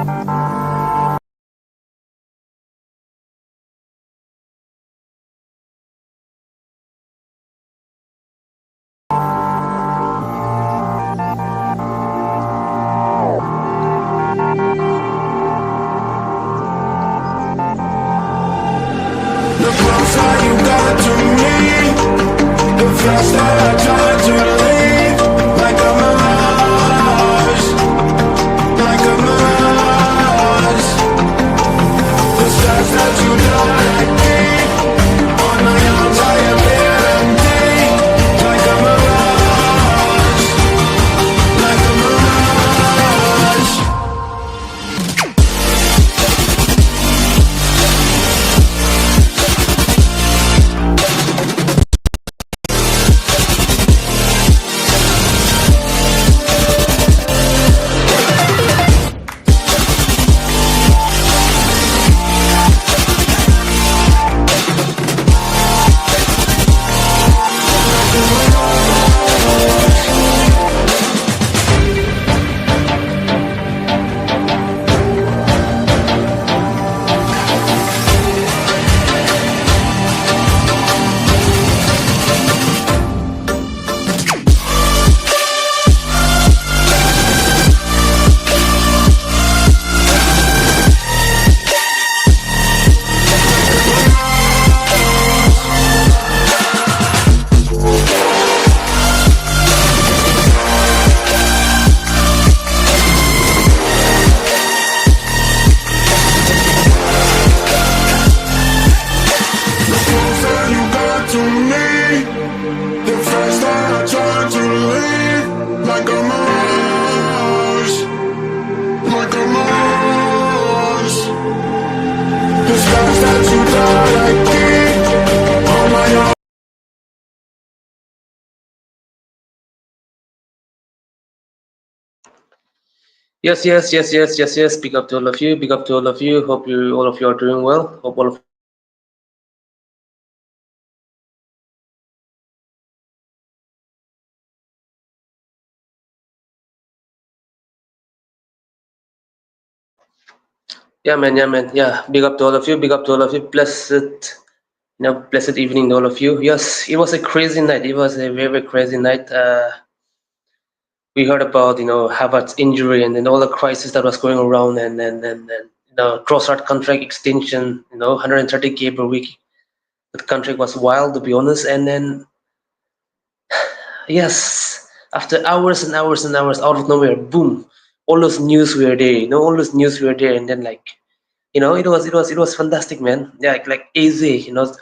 The closer you got to me, the faster I try to leave. Like a mirage, like a mirage. The stars that you don't like me, on my arms I appear empty. Like a mirage, like a mirage. Yes. Big up to all of you. Big up to all of you. Hope all of you are doing well. Hope all of yeah. Big up to all of you. Big up to all of you. Blessed evening to all of you. Yes, it was a crazy night. It was a very crazy night. We heard about Havertz's injury and then all the crisis that was going around, and then Trossard contract extension. 130K per week. The contract was wild, to be honest. And then yes, after hours and hours and hours, out of nowhere, boom, all those news were there. All those news were there, and then it was fantastic, man. Yeah, like AZ,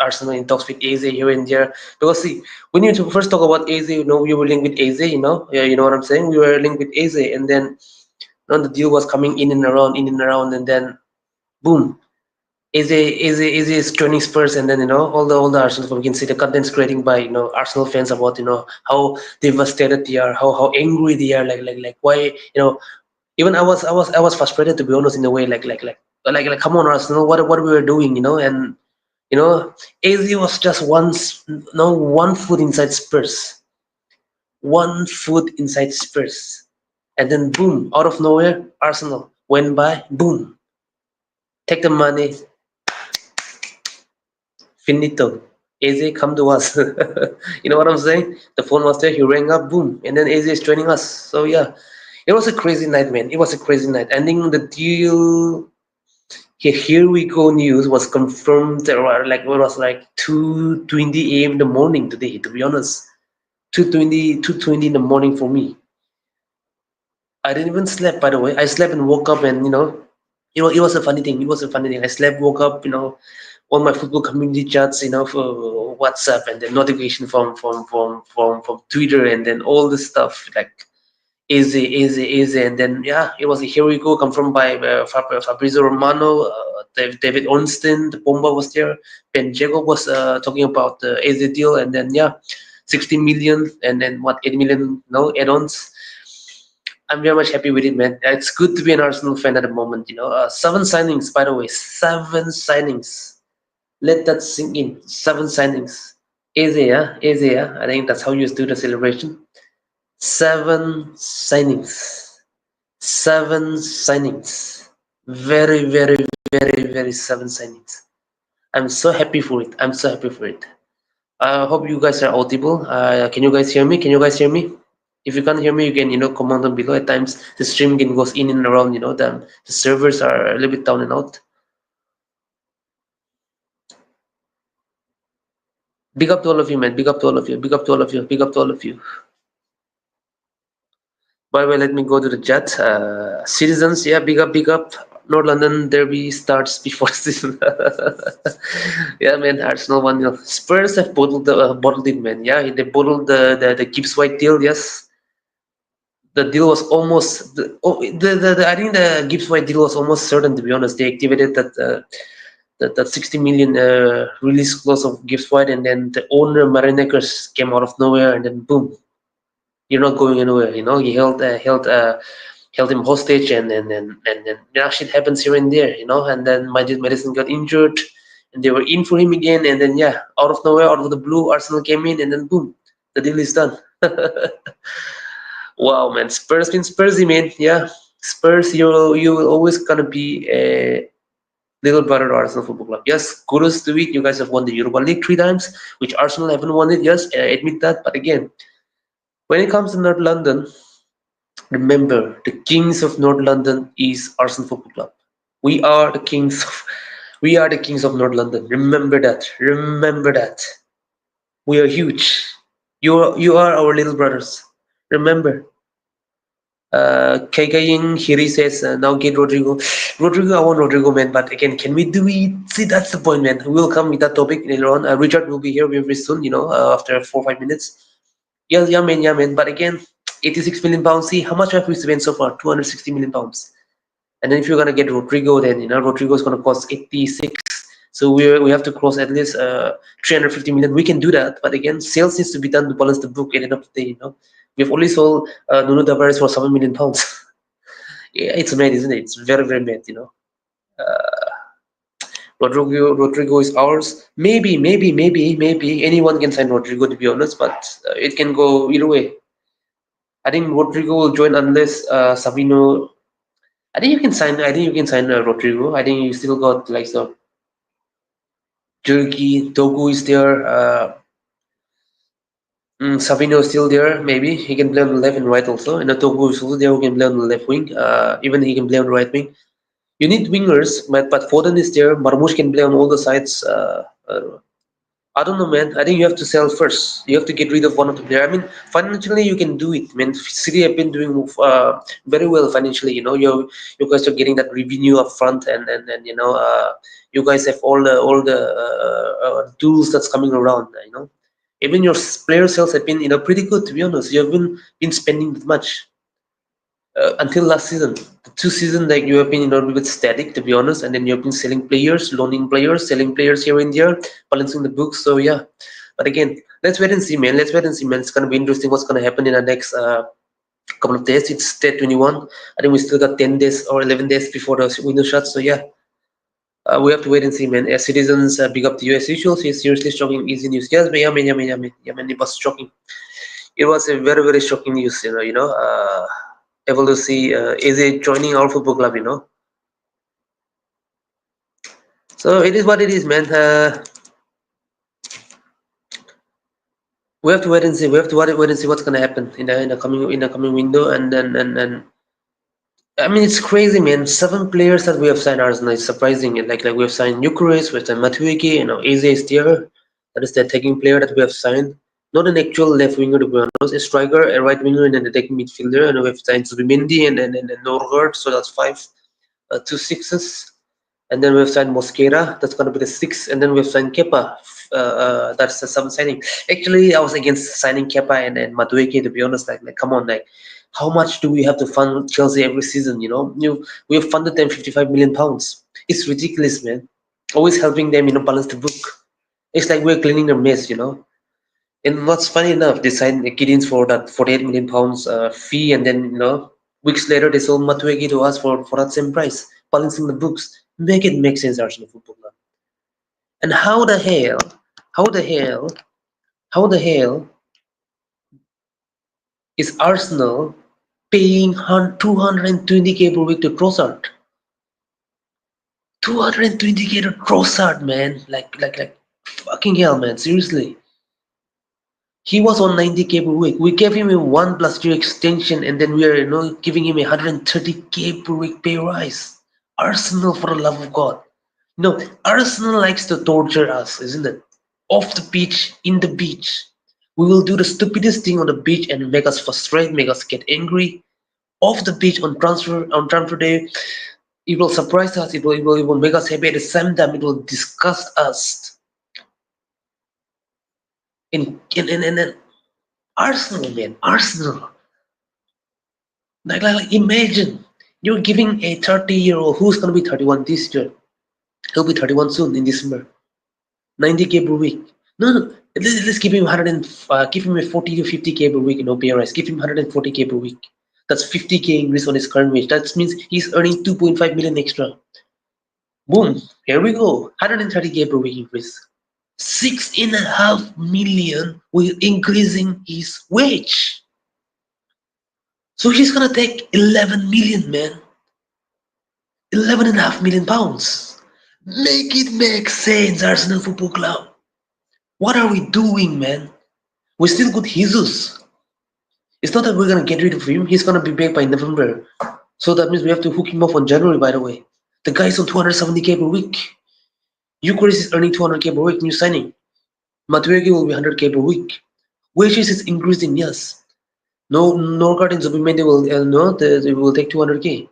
Arsenal in talks with AZ here and there. Because see, when you first talk about AZ, we were linked with AZ, yeah, you know what I'm saying? We were linked with AZ, and then the deal was coming in and around, and then boom, AZ is joining Spurs, and then all the Arsenal fans, we can see the contents creating by Arsenal fans about how devastated they are, how angry they are, like why even I was frustrated, to be honest, in a way, like come on, Arsenal, what we were doing, and AZ was just one foot inside Spurs, and then boom, out of nowhere, Arsenal went by, boom, take the money, finito. AZ, come to us. You know what I'm saying? The phone was there, he rang up, boom, and then AZ is joining us. So yeah, it was a crazy night, man. It was a crazy night. Ending the deal. Here we go news was confirmed around, it was like 2:20 a.m. in the morning today, to be honest. 2:20 in the morning for me. I didn't even sleep, by the way. I slept and woke up, and it was a funny thing. I slept, woke up, all my football community chats, for WhatsApp, and then notification from Twitter, and then all this stuff, like easy, and then yeah, it was a here we go confirmed by Fabrizio Romano, David Ornstein, the Bomba was there, Ben Jacob was talking about the AZ deal, and then yeah, 60 million, and then what, 8 million add-ons. I'm very much happy with it, man. It's good to be an Arsenal fan at the moment. 7 signings, by the way, 7 signings. Let that sink in. 7 signings. Easy, yeah, easy, yeah. I think that's how you do the celebration. 7 signings. 7 signings. Very, very, very, very seven signings. I'm so happy for it. I'm so happy for it. I hope you guys are audible. Can you guys hear me? Can you guys hear me? If you can't hear me, you can comment down below. At times the stream can goes in and around. The servers are a little bit down and out. Big up to all of you, man. Big up to all of you. Big up to all of you. Big up to all of you. By the way, let me go to the chat. Citizens, yeah, big up, big up. North London derby starts before season. Yeah, man, Arsenal 1-0. Spurs have bottled it, man. Yeah, they bottled the Gibbs White deal. Yes, the deal was almost I think the Gibbs White deal was almost certain. To be honest, they activated that 60 million release clause of Gibbs White, and then the owner Marinakers came out of nowhere, and then boom, you're not going anywhere. He held him hostage, and shit happens here and there. And then Madison got injured, and they were in for him again, and then yeah, out of nowhere, out of the blue, Arsenal came in, and then boom, the deal is done. Wow, man, Spurs been Spursy, man. Yeah, Spurs, you will always gonna be a little brother to Arsenal Football Club. Yes, kudos to it. You guys have won the Europa League 3 times, which Arsenal haven't won it. Yes, I admit that. But again, when it comes to North London, remember, the kings of North London is Arsenal Football Club. We are the kings of we are the kings of North London. Remember that. Remember that. We are huge. You are our little brothers. Remember. KK Hiri says, now get Rodrigo. Rodrigo, I want Rodrigo, man. But again, can we do it? See, that's the point, man. We'll come with that topic later on. Richard will be here very soon, after 4 or 5 minutes. Yeah, man, yeah, man. But again, 86 million pounds. See, how much have we spent so far? 260 million pounds. And then if you're gonna get Rodrigo, then Rodrigo is gonna cost 86. So we have to cross at least 350 million. We can do that, but again, sales needs to be done to balance the book at the end of the day. We've only sold Nuno Tavares for 7 million pounds. Yeah, it's mad, isn't it? It's very very mad. Rodrigo is ours. Maybe anyone can sign Rodrigo, to be honest, but it can go either way. I think Rodrigo will join unless Sabino. I think you can sign. I think you can sign Rodrigo. I think you still got like some Turkey. Togo is there. Savino is still there. Maybe he can play on the left and right also. And Togo is also there who can play on the left wing. Even he can play on the right wing. You need wingers, but Foden is there. Marmoush can play on all the sides. I don't know, man. I think you have to sell first. You have to get rid of one of the players. I mean, financially you can do it. I mean, City have been doing very well financially. You guys are getting that revenue up front, and you guys have all the tools that's coming around. Even your player sales have been pretty good, to be honest. You haven't been spending that much until last season. The 2 seasons that you have been a little bit static, to be honest, and then you have been selling players, loaning players, selling players here and there, balancing the books. So yeah, but again, let's wait and see, man. Let's wait and see, man. It's gonna be interesting what's gonna happen in the next couple of days. It's day 21. I think we still got 10 days or 11 days before the window shuts. So yeah. We have to wait and see, man. As citizens, big up to you as usual. It's seriously shocking, easy news. Yes, man, yeah, man, it was shocking. It was a very, very shocking news, able to see AZ joining our football club, So it is what it is, man. We have to wait and see. We have to wait and see what's gonna happen in the coming window, and then. I mean, it's crazy, man. 7 players that we have signed Arsenal is surprising. Like we have signed Eucharist, we have signed Matuiki, Eze is there. That is the attacking player that we have signed. Not an actual left winger, to be honest. A striker, a right winger, and an attacking midfielder. And we have signed Zubimendi and Norgard, so that's 5. 2 6s. And then we've signed Mosquera, that's going to be the 6. And then we've signed Kepa, that's the 7th signing. Actually, I was against signing Kepa and Madueke, to be honest. Like, come on, like, how much do we have to fund Chelsea every season? We have funded them 55 million pounds. It's ridiculous, man. Always helping them, balance the book. It's like we're cleaning their mess. And what's funny enough, they signed Giddins for that 48 million pounds fee, and then weeks later they sold Matueki to us for that same price, balancing the books. Make it make sense, Arsenal Football Club. And how the hell, how the hell, how the hell is Arsenal paying 220k per week to Trossard? 220k to Trossard, man. Like, fucking hell, man. Seriously. He was on 90k per week. We gave him a 1 plus 2 extension, and then we are, giving him a 130k per week pay rise. Arsenal, for the love of God. No, Arsenal likes to torture us, isn't it? Off the pitch, in the beach. We will do the stupidest thing on the beach and make us frustrate, make us get angry. Off the pitch on transfer day, it will surprise us. It will make us happy. At the same time, it will disgust us. And Arsenal, man, Arsenal. Like, imagine you're giving a 30-year-old who's gonna be 31 this year. He'll be 31 soon in December. 90k per week. No. Let's give him 100 and give him a 40 to 50k per week. Pay rise. Give him 140k per week. That's 50k increase on his current wage. That means he's earning 2.5 million extra. Boom. Here we go. 130k per week increase. 6.5 million with increasing his wage. So he's gonna take 11 million, man. 11.5 million pounds. Make it make sense, Arsenal Football Club. What are we doing, man? We still got Jesus. It's not that we're gonna get rid of him. He's gonna be back by November. So that means we have to hook him up on January, by the way. The guy's on 270k per week. Eucharist is earning 200k per week, new signing. Matueki will be 100k per week. Wages is increasing, yes. No, Norgard and Zubimendi will they will take 200k.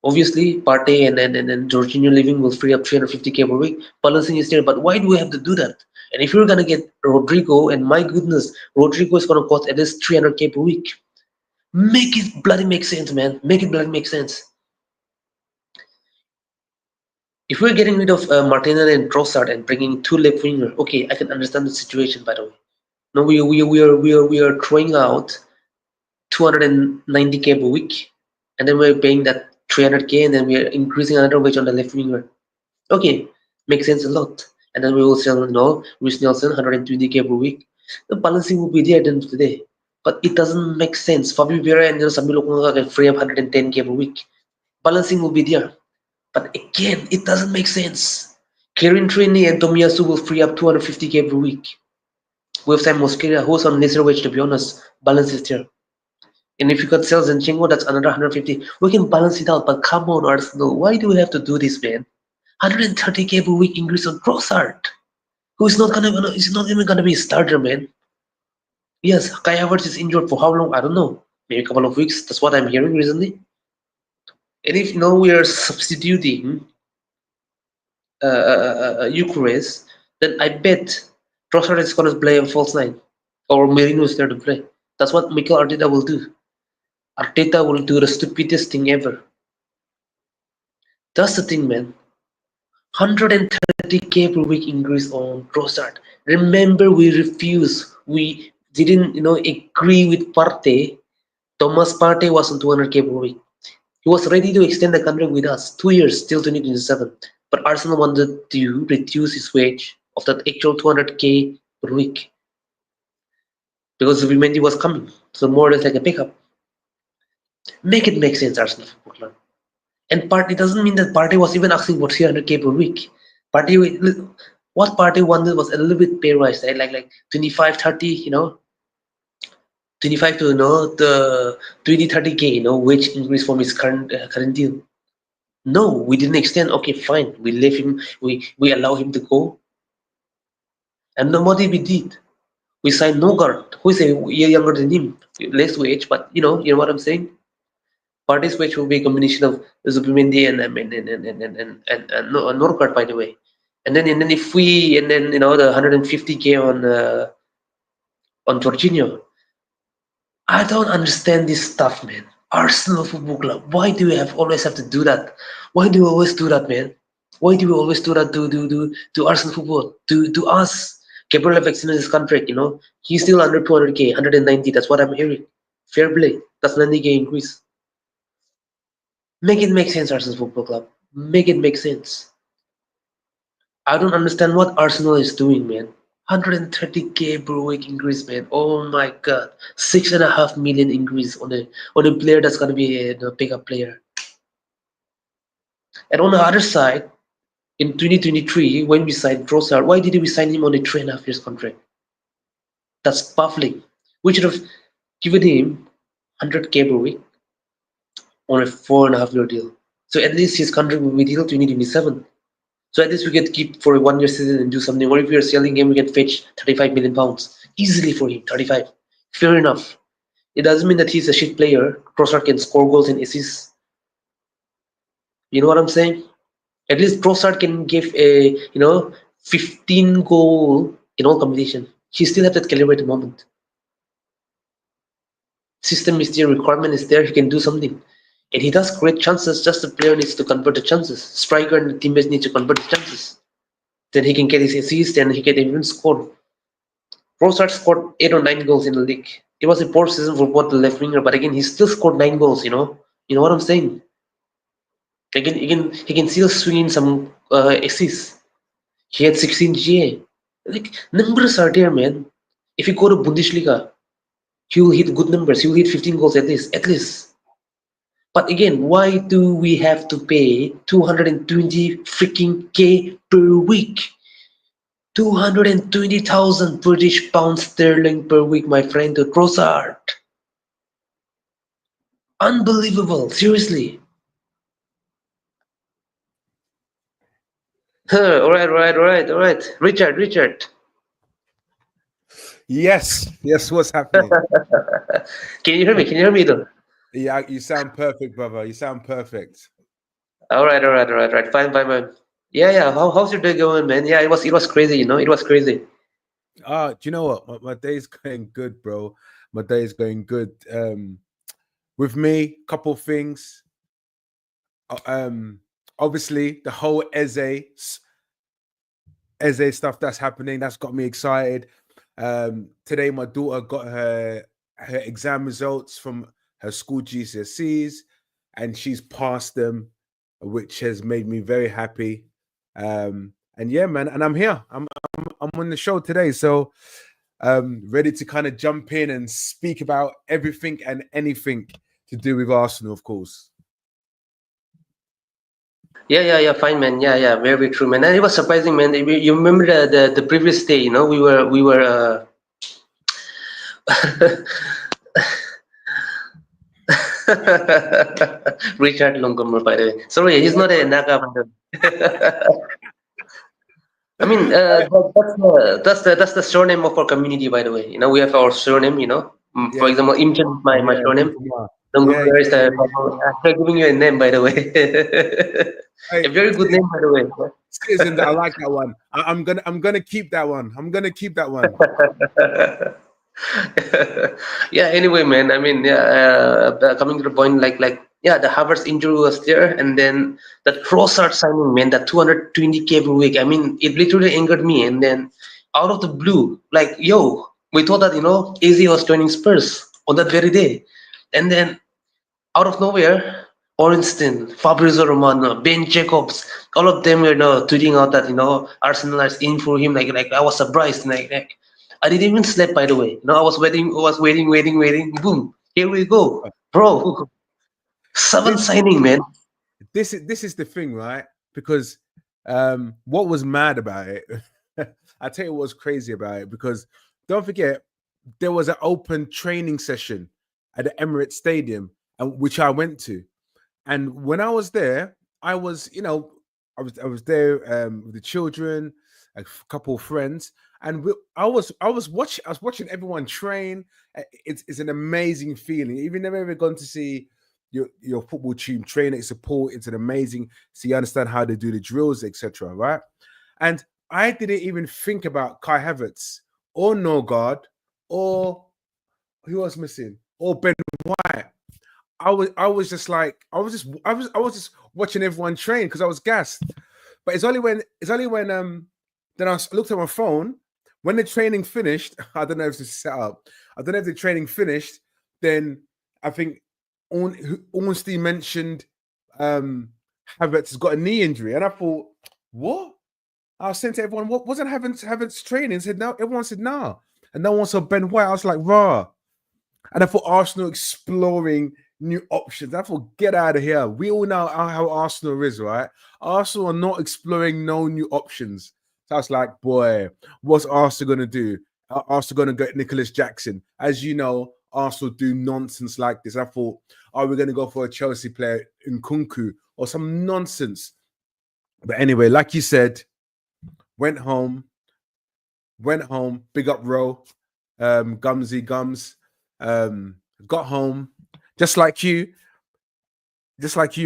Obviously, Partey and Jorginho leaving will free up 350k per week. Balancing is there, but why do we have to do that? And if you're gonna get Rodrigo, and my goodness, Rodrigo is gonna cost at least 300k per week. Make it bloody make sense, man. Make it bloody make sense. If we're getting rid of Martinelli and Trossard and bringing two left winger, okay, I can understand the situation. By the way, no, we are throwing out 290k per week, and then we're paying that 300k, and then we're increasing another wage on the left winger. Okay, makes sense a lot. And then we will sell, Rhys Nelson 120k per week. The balancing will be there at the end of the day. But it doesn't make sense. Fabio Vieira and Sambi Lokonga can free up 110k per week. Balancing will be there. But again, it doesn't make sense. Kieran Trini and Tomiyasu will free up 250k per week. We have Sam Mosquera, who's on lesser wage, to be honest. Balance is there. And if you could sell Zinchenko, that's another 150. We can balance it out. But come on, Arsenal. Why do we have to do this, man? 130k per week increase on Trossard, who is not even gonna be a starter, man. Yes, Kai Havertz is injured for how long? I don't know. Maybe a couple of weeks. That's what I'm hearing recently. And if we are substituting Eucharist, then I bet Trossard is gonna play a false nine, or Merino is there to play. That's what Mikel Arteta will do. Arteta will do the stupidest thing ever. That's the thing, man. 130k per week increase on Trossard. Remember, we refused. We didn't, agree with Partey. Thomas Partey was on 200k per week. He was ready to extend the contract with us, 2 years till 2027. But Arsenal wanted to reduce his wage of that actual 200k per week because Zubimendi was coming. So more or less like a pickup. Make it make sense, Arsenal Football Club. And Partey doesn't mean that Partey was even asking for 300k per week. What Partey wanted was a little bit pay rise, right? Like 25, 30, 25 to the 20, 30k, wage increase from his current deal. No, we didn't extend. Okay, fine. We leave him. We allow him to go. And then what did we did? We signed Nogard, who is a year younger than him, less wage, but you know what I'm saying. Partey's wage will be a combination of Zubimendi and Norgard, by the way. And then if we the 150k on Jorginho, I don't understand this stuff, man. Arsenal Football Club. Why do we always have to do that? Why do we always do that, man? Why do we always do that to Arsenal Football? To us. Gabriel have extended his contract, He's still under 200k, 190. That's what I'm hearing. Fair play. That's 90k increase. Make it make sense, Arsenal Football Club. Make it make sense. I don't understand what Arsenal is doing, man. 130k per week increase, man. Oh my god. 6.5 million increase on a player that's gonna be a pickup player. And on the other side, In 2023, when we signed Trossard, why did we sign him on a 3.5 years contract? That's baffling. We should have given him 100K per week on a 4.5 year deal. So at least his contract will be till 2027. So at least we can keep for a 1 year season and do something. Or if we are selling him, we can fetch 35 million pounds easily for him. 35. Fair enough. It doesn't mean that he's a shit player. Trossard can score goals and assists. You know what I'm saying? At least Trossard can give a 15 goal in all competition. He still have that caliber at the moment. System is there, requirement is there. He can do something, and he does create chances. Just the player needs to convert the chances. Striker and the teammates need to convert the chances. Then he can get his assist and he can even score. Trossard scored 8 or 9 goals in the league. It was a poor season for both the left winger, but again, he still scored 9 goals. You know what I'm saying? Again, he can still swing in some assists. He had 16 GA. Like numbers are there, man. If you go to Bundesliga, he will hit good numbers. He will hit 15 goals at least. At least. But again, why do we have to pay 220 freaking K per week? 220,000 British pounds sterling per week, my friend, to Trossard. Unbelievable, seriously. All right. Richard. Yes, what's happening? Can you hear me? Can you hear me though? Yeah, you sound perfect, brother. You sound perfect. All right. Fine, man. Yeah. How's your day going, man? Yeah, it was crazy, it was crazy. Do you know what? My day's going good, bro. My day's going good. With me, couple things. Obviously the whole Eze stuff that's happening, that's got me excited. Today my daughter got her exam results from her school GCSEs, and she's passed them, which has made me very happy. And yeah, man, and I'm here. I'm on the show today, so ready to kind of jump in and speak about everything and anything to do with Arsenal, of course. Yeah, fine, man. Yeah, very true, man. And it was surprising, man. You remember the previous day, we were Richard Longomor, by the way. Sorry, he's not a Naga, by the way. I mean, that's the surname of our community, by the way. We have our surname. For Yeah, example, Imchan is my yeah, surname. yeah, Longomor is yeah. I'm giving you a name, by the way. Hey, A very good name, by the way. citizens, I like that one. I'm gonna keep that one. I'm gonna keep that one. Yeah, anyway, man, I mean, yeah, coming to the point, yeah, the Havertz injury was there, and then the Trossard signing, man, that 220K per week, I mean, it literally angered me. And then out of the blue, like, yo, we thought that AZ was joining Spurs on that very day, and then out of nowhere, Ornstein, Fabrizio Romano, Ben Jacobs, all of them were tweeting out that Arsenal is in for him. Like I was surprised. Like I didn't even sleep, by the way. I was waiting. Boom, here we go, bro. Seven This signing, man. this is the thing, right? Because what was mad about it, I tell you what was crazy about it, because don't forget there was an open training session at the Emirates Stadium, and which I went to. And when I was there, I was, I was there with the children, a couple of friends, and I was watching everyone train. It's an amazing feeling. Even if you've ever gone to see your football team train at support, it's an amazing. So you understand how they do the drills, etc. Right? And I didn't even think about Kai Havertz or Norgard or who was missing or Ben White. I was just like I was just watching everyone train because I was gassed. But it's only when then I looked at my phone when the training finished. I don't know if it's set up. I don't know if the training finished. Then I think Ornstein mentioned Havertz has got a knee injury, and I thought, what? I was saying to everyone, what wasn't Havertz training? Said no. Everyone said no, and no one saw Ben White. I was like, rah. And I thought Arsenal exploring new options. I thought, get out of here. We all know how Arsenal is, right? Arsenal are not exploring no new options. So I was like, boy, what's Arsenal gonna do? Are Arsenal gonna get Nicholas Jackson? As you know, Arsenal do nonsense like this. I thought, are we gonna go for a Chelsea player in Kunku or some nonsense? But anyway, like you said, went home, big up Ro, Gumsy Gums, got home, just like you,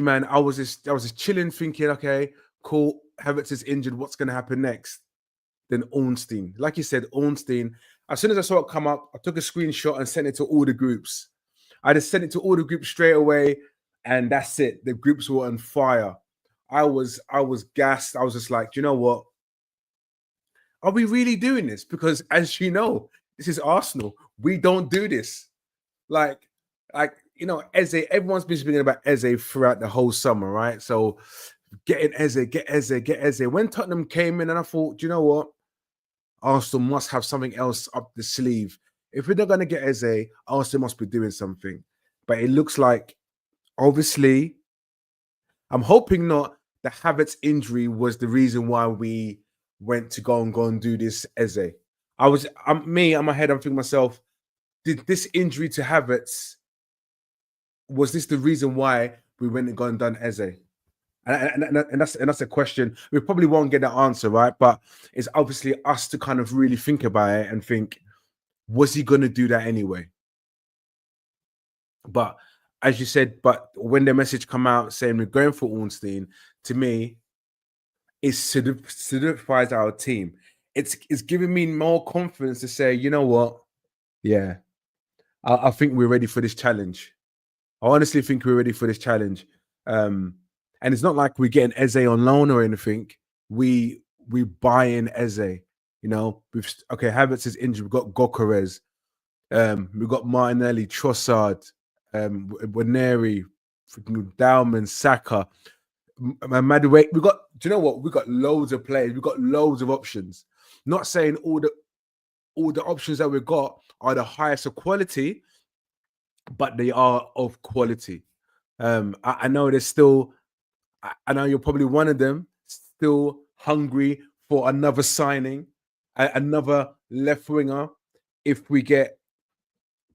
man. I was just chilling, thinking, okay, cool. Havertz is injured. What's going to happen next? Then Ornstein, like you said, Ornstein. As soon as I saw it come up, I took a screenshot and sent it to all the groups. I just sent it to all the groups straight away, and that's it. The groups were on fire. I was gassed. I was just like, you know what? Are we really doing this? Because as you know, this is Arsenal. We don't do this. Like Eze, everyone's been speaking about Eze throughout the whole summer, right? So get Eze. When Tottenham came in, and I thought, you know what? Arsenal must have something else up the sleeve. If we're not going to get Eze, Arsenal must be doing something. But it looks like, obviously, I'm hoping not, the Havertz injury was the reason why we went to go and do this Eze. I'm my head, I'm thinking myself, did this injury to Havertz, was this the reason why we went and gone and done Eze? And that's a question. We probably won't get that answer, right? But it's obviously us to kind of really think about it and think, was he going to do that anyway? But as you said, but when the message come out saying we're going for Ornstein, to me, it solidifies our team. It's giving me more confidence to say, you know what? Yeah, I think we're ready for this challenge. I honestly think we're ready for this challenge. And it's not like we're getting Eze on loan or anything. We buy in Eze. You know, Havertz is injured. We've got Gokeres. We've got Martinelli, Trossard, Waneri, Dowman, Saka. Madueke. Do you know what? We got loads of players. We've got loads of options. Not saying all the options that we've got are the highest of quality, but they are of quality. I know there's still. I know you're probably one of them, still hungry for another signing, another left winger. If we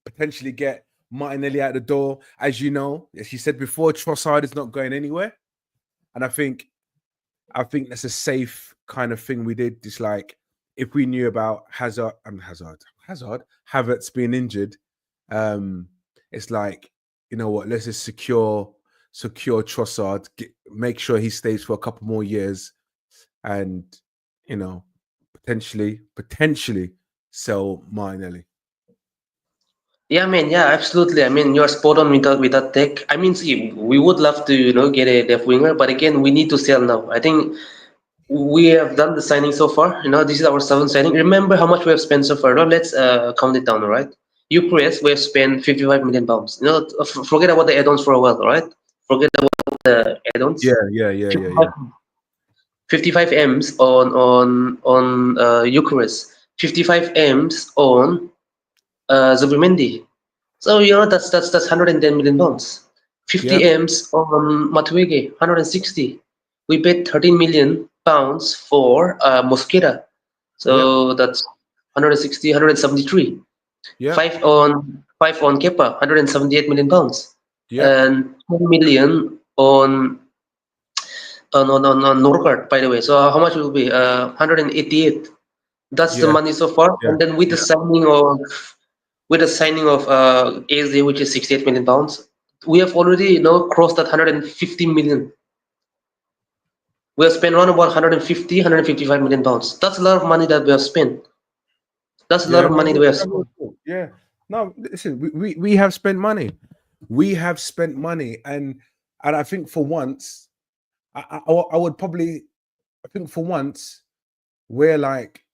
potentially get Martinelli out the door, as you know, as you said before, Trossard is not going anywhere. And I think that's a safe kind of thing we did. Just like if we knew about Havertz being injured, it's like, you know what, let's just secure Trossard, make sure he stays for a couple more years, and you know, potentially sell Martinelli. Yeah, man. Yeah, absolutely. I mean, you're spot on with that tech. I mean, see, we would love to, get a left winger, but again, we need to sell now. I think we have done the signing so far. This is our seventh signing. Remember how much we have spent so far. Now let's count it down, all right? Eucharist, we have spent 55 million pounds. Forget about the add-ons for a while, all right? Forget about the add-ons. Yeah. 55 M's on Eucharist. 55 M's on Zubimendi. So that's 110 million pounds. 50 M's on Matuege, 160. We paid 13 million pounds for Mosquera. So that's 160, 173. Yeah. 5 on Kepa, 178 million pounds. Yeah. And 10 million on Norgard, by the way. So how much will be? 188. That's the money so far. Yeah. And then with the signing of AZ, which is 68 million pounds, we have already crossed that 150 million. We have spent around about 150, 155 million pounds. That's a lot of money that we have spent. That's a lot of money that we have spent. Yeah. No, listen, we have spent money. We have spent money, and I think for once, I would probably, I think for once, we're like,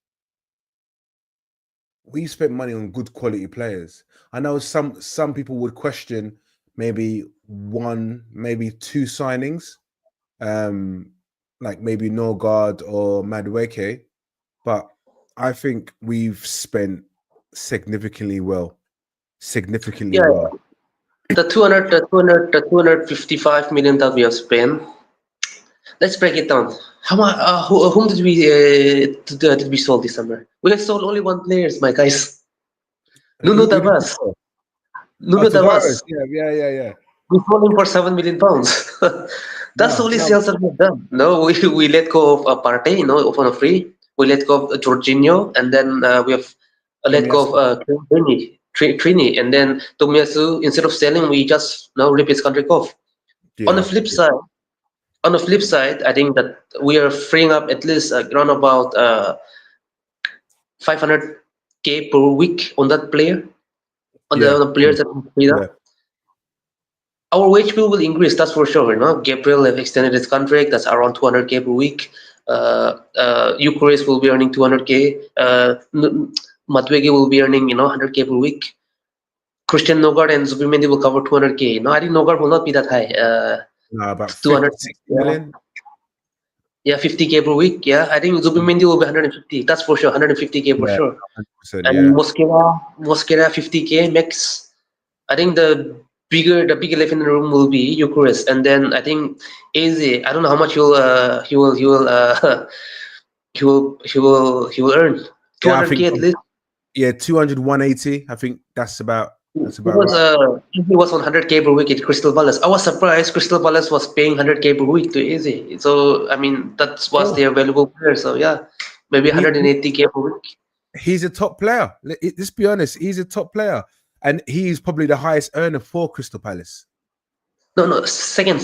we spent money on good quality players. I know some people would question maybe one, maybe two signings, like maybe Norgard or Madueke, but I think we've spent significantly well. The 255 million that we have spent. Let's break it down. How much? Whom did we sold this summer? We have sold only one player, my guys. Nuno Who did you Tavares. call? Oh, Nuno Tavares. Tavares. Yeah. We sold him for £7 million. That's the No, only no. sales that we've done. No, we let go of Partey, on a free. We let go of Jorginho, and then we have let go Tomiyasu. of Trini, and then Tomiyasu. Instead of selling, we just rip his contract off. On the Yeah. flip side, I think that we are freeing up at least around about 500k per week on that player, on Yeah. the players that we freed Yeah. up. Our wage bill will increase, that's for sure. Gabriel have extended his contract. That's around 200k per week. Eucharist will be earning 200k. Matwege will be earning 100k per week. Christian Nogard and Zubimendi will cover 200k. No, I think Nogard will not be that high. No, about 200. 50, 60 Yeah. million. Yeah, 50k per week. Yeah, I think Zubimendi will be 150. That's for sure. 150k for Yeah, sure. 100%. And Yeah. Mosquera 50k max. I think the big elephant in the room will be Eucharist, and then I think AZ. I don't know how much he will earn. Yeah, I think 200k at least. 200, 180. I think that's about Because right. he was on 100k per week at Crystal Palace. I was surprised Crystal Palace was paying 100k per week to AZ. So I mean that was Oh, their valuable player. So yeah, maybe he 180k per week. he's a top player. Let's be honest, he's a top player, and he's probably the highest earner for Crystal Palace. No, second.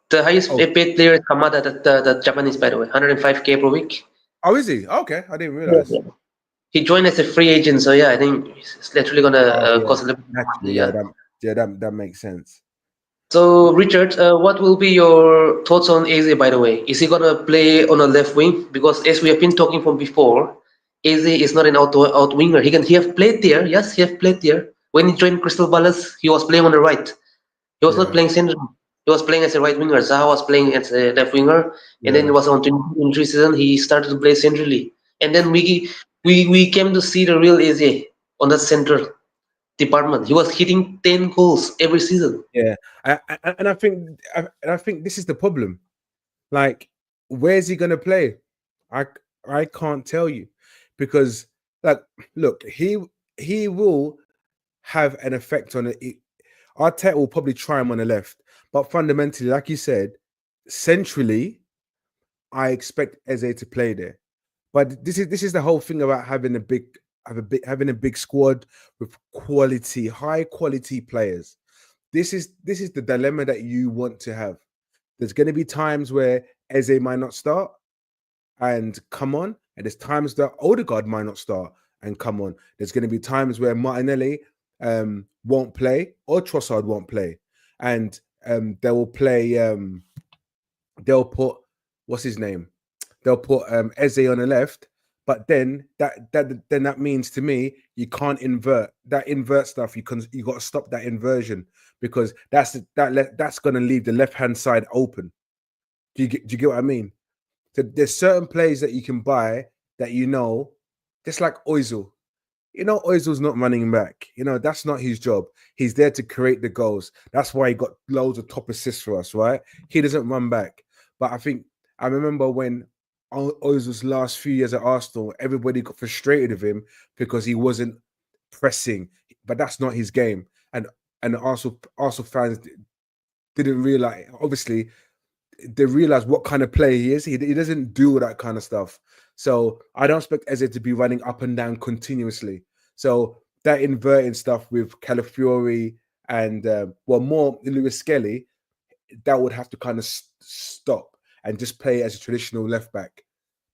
The highest Oh, paid player is Kamada, the Japanese, by the way, 105k per week. oh, is he? Okay, I didn't Yeah, realize. yeah. He joined as a free agent, so yeah, I think it's literally gonna Oh, yeah. cost a little bit of Naturally, money. Yeah. that makes sense. So Richard, what will be your thoughts on Eze? By the way, is he gonna play on a left wing? Because as we have been talking from before, Eze is not an out winger. He have played there. Yes, he have played there. When he joined Crystal Palace, he was playing on the right. He was not Yeah, playing center. He was playing as a right winger. Zaha was playing as a left winger, and then it yeah, was on injury season. He started to play centrally, and then we came to see the real Eze on the center department. He was hitting 10 goals every season. yeah. And I think this is the problem. Like, where's he gonna play? I I can't tell you because, like, look, he will have an effect on it. Arteta will probably try him on the left, but fundamentally, like you said, centrally, I expect Eze to play there. But this is the whole thing about having a big squad with high quality players. This is the dilemma that you want to have. There's going to be times where Eze might not start and come on, and there's times that Odegaard might not start and come on. There's going to be times where Martinelli won't play or Trossard won't play, and they will play. They'll put what's his name? They'll put Eze on the left, but then that means to me you can't invert stuff. You got to stop that inversion because that's going to leave the left hand side open. Do you get what I mean? So there's certain plays that you can buy that just like Oizil. Oizil's not running back. That's not his job. He's there to create the goals. That's why he got loads of top assists for us, right? He doesn't run back. But I remember when Ozil's last few years at Arsenal, everybody got frustrated with him because he wasn't pressing. But that's not his game. And Arsenal fans didn't realize, obviously, they realize what kind of player he is. He doesn't do all that kind of stuff. So I don't expect Eze to be running up and down continuously. So that inverting stuff with Calafiori and more Lewis Skelly, that would have to kind of stop and just play as a traditional left back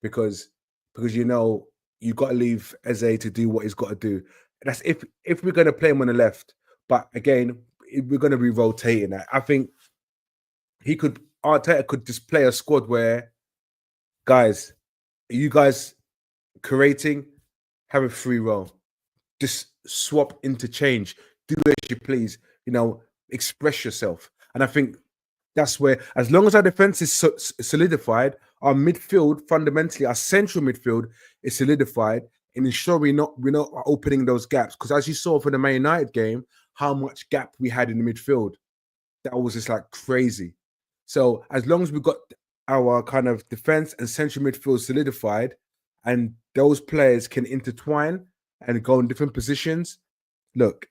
because you got to leave Eze to do what he's got to do. That's if we're going to play him on the left. But again, we're going to be rotating that. I think Arteta could just play a squad where, guys, you guys creating, have a free roll, just swap, interchange, do as you please, express yourself. And I think that's where, as long as our defense is solidified, our midfield, fundamentally, our central midfield is solidified, and ensure we're not opening those gaps. Because as you saw for the Man United game, how much gap we had in the midfield. That was just like crazy. So as long as we got our kind of defense and central midfield solidified, and those players can intertwine and go in different positions, look,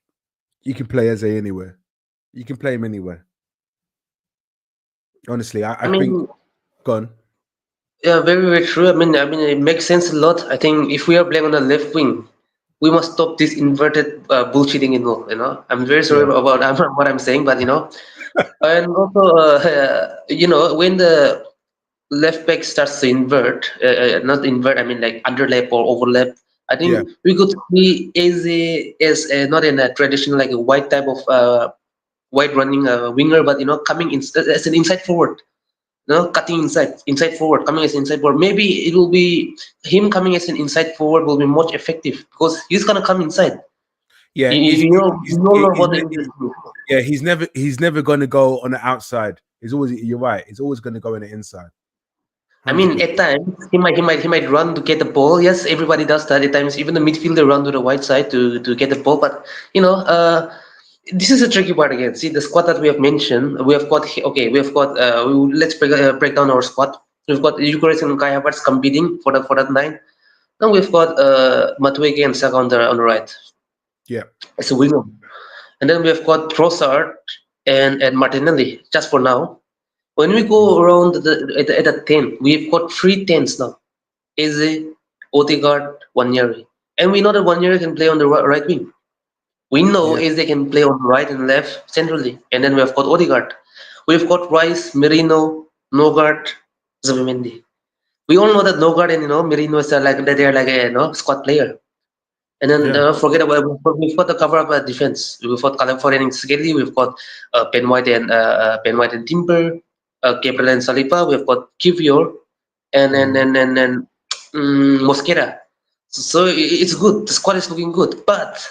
you can play Eze anywhere. You can play him anywhere. Honestly, I think. mean, Go on. yeah, very, very true. I mean, it makes sense a lot. I think if we are playing on the left wing, we must stop this inverted bullshitting. I'm very sorry Yeah. about what I'm saying, but and also, when the left back starts to invert, not invert, I mean like underlap or overlap. I Yeah. think we could see as not in a traditional like a wide type of wide running winger, but coming in as an inside forward. Cutting inside forward, coming as inside forward. Maybe it will be him coming as an inside forward will be much effective because he's gonna come inside. Yeah. You all know about the English group. Yeah. He's never going to go on the outside. You're right. He's always going to go on the inside. I mean, 100%. at times he might run to get the ball. Yes, everybody does that. At times, even the midfielder run to the wide side to get the ball. But this is a tricky part again. See, the squad that we have mentioned, we have got okay. We have got. Let's break down our squad. We've got Eucharist and Kai Havertz competing for that nine. Then we've got Matueke and Saka on the right Yeah. as a winger, and then we have got Trossard and Martinelli just for now. When we go around at the 10, we've got three tens now. Eze, Odegaard, Wanyeri. And we know that Wanyeri can play on the right wing. We know Yeah. Eze can play on the right and left centrally. And then we have got Odegaard. We've got Rice, Merino, Nogard, Zubimendi. We all know that Nogard and Merino is they're like a squad player. And then Yeah. forget about we've got the cover up defense. We've got California and Skelly. We've got Ben White and Timber, Gabriel and Saliba. We've got Kiwior and Mosquera. So it's good. The squad is looking good. But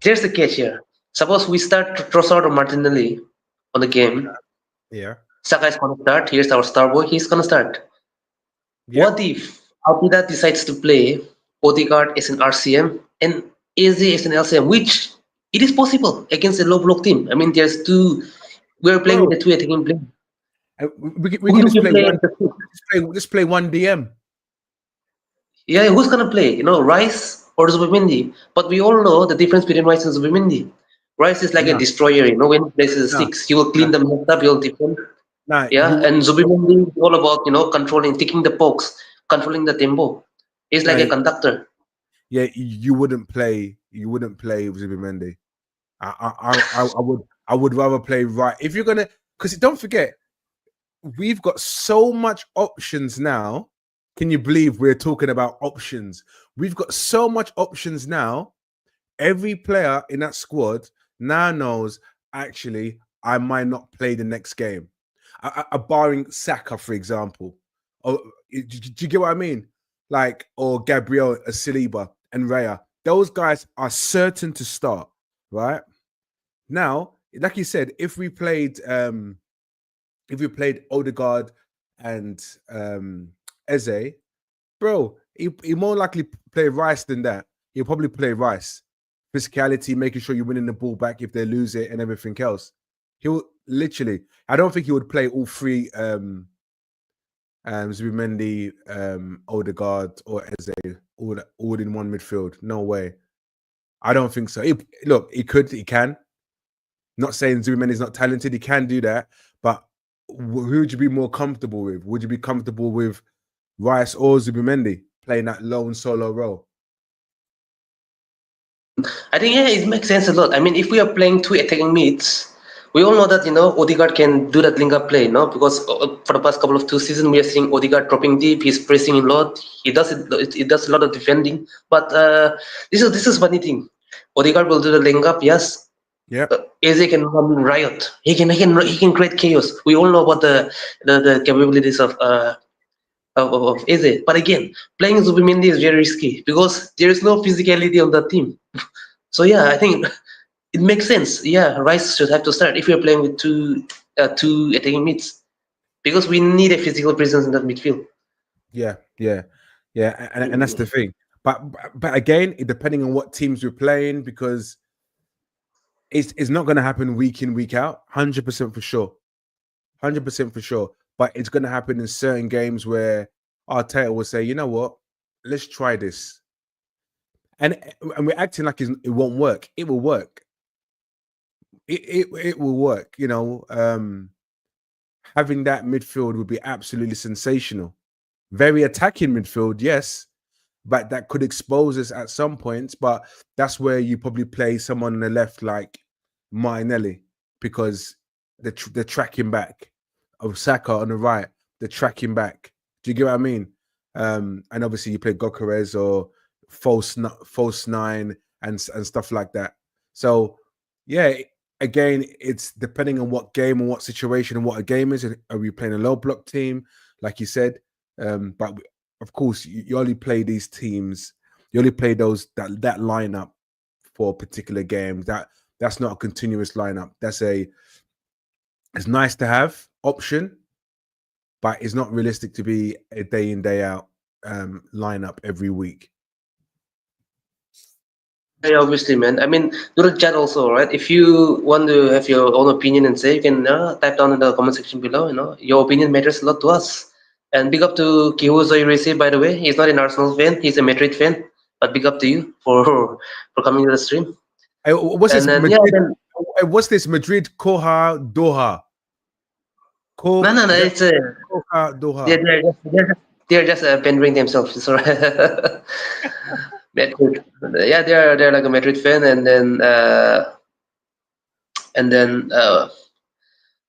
there's the catch here. Suppose we start Trossard or Martinelli on the game. Yeah. Saka is gonna start. Here's our star boy. He's gonna start. Yeah. What if Alpida decides to play Odegaard as an RCM and Eze as an LCM, which it is possible against a low block team. I mean, there's two. We're playing with Bro, the two attacking players. we Who can do just we play play one. as the two? Just play one DM. Yeah, who's gonna play? Rice or Zubimendi? But we all know the difference between Rice and Zubimendi. Rice is like a No. destroyer. When he plays as a No. six, he will clean No. them up. He'll defend. No. Yeah, and Zubimendi is all about controlling, ticking the pokes, controlling the tempo. He's like a No. conductor. Yeah. You wouldn't play. You wouldn't play with Zubimendi. I would rather play right. If you're gonna, because don't forget, we've got so much options now. Can you believe we're talking about options? We've got so much options now. Every player in that squad now knows, actually, I might not play the next game. Barring Saka, for example. Or do you get what I mean? Like, or Gabriel, Saliba, and Raya. Those guys are certain to start, right? Now, like you said, if we played Odegaard and Eze, bro, he more likely play Rice than that. He'll probably play Rice. Physicality, making sure you're winning the ball back if they lose it and everything else. He'll literally, I don't think he would play all three Zubimendi, Odegaard, or Eze all in one midfield. No way. I don't think so. Look, he can. Not saying Zubimendi's not talented, he can do that, but who would you be more comfortable with? Would you be comfortable with Rice or Zubimendi playing that lone solo role? I think it makes sense a lot. I mean, if we are playing two attacking mids, we all know that Odegaard can do that link up play, because for the past couple of two seasons we are seeing Odegaard dropping deep. He's pressing a lot. He does it. He does a lot of defending. But this is funny thing. Odegaard will do the link up, yes. Yeah. Eze can run riot. He can create chaos. We all know about the capabilities of Eze. But again, playing Zubimendi is very risky because there is no physicality on that team. So yeah, I think it makes sense. Yeah, Rice should have to start if you're playing with two attacking mids because we need a physical presence in that midfield. Yeah. And that's the thing. But again, depending on what teams we're playing, because it's not going to happen week in, week out. 100% for sure. 100% for sure. But it's going to happen in certain games where Arteta will say, you know what, let's try this. And we're acting like it won't work. It will work. It will work. You know, having that midfield would be absolutely sensational. Very attacking midfield, yes, but that could expose us at some points. But that's where you probably play someone on the left like Martinelli, because they're tracking back. Of Saka on the right, they're tracking back. Do you get what I mean? And obviously you play Gokares or false nine and stuff like that. So yeah, again, it's depending on what game and what situation and what a game is. Are we playing a low block team, like you said? But of course, you only play these teams. You only play that lineup for a particular game. That's not a continuous lineup. It's nice to have option, but it's not realistic to be a day in, day out lineup every week. Yeah, obviously, man. I mean, do the chat also, right? If you want to have your own opinion and say, you can type down in the comment section below. You know, your opinion matters a lot to us. And big up to Kiwior, by the way. He's not an Arsenal fan; he's a Madrid fan. But big up to you for coming to the stream. What's And this then Madrid? yeah, then, What's this Madrid? Koha Doha. no, it's Koha Doha. they're just pandering themselves. It's alright. Madrid. Yeah, they're like a Madrid fan, and then I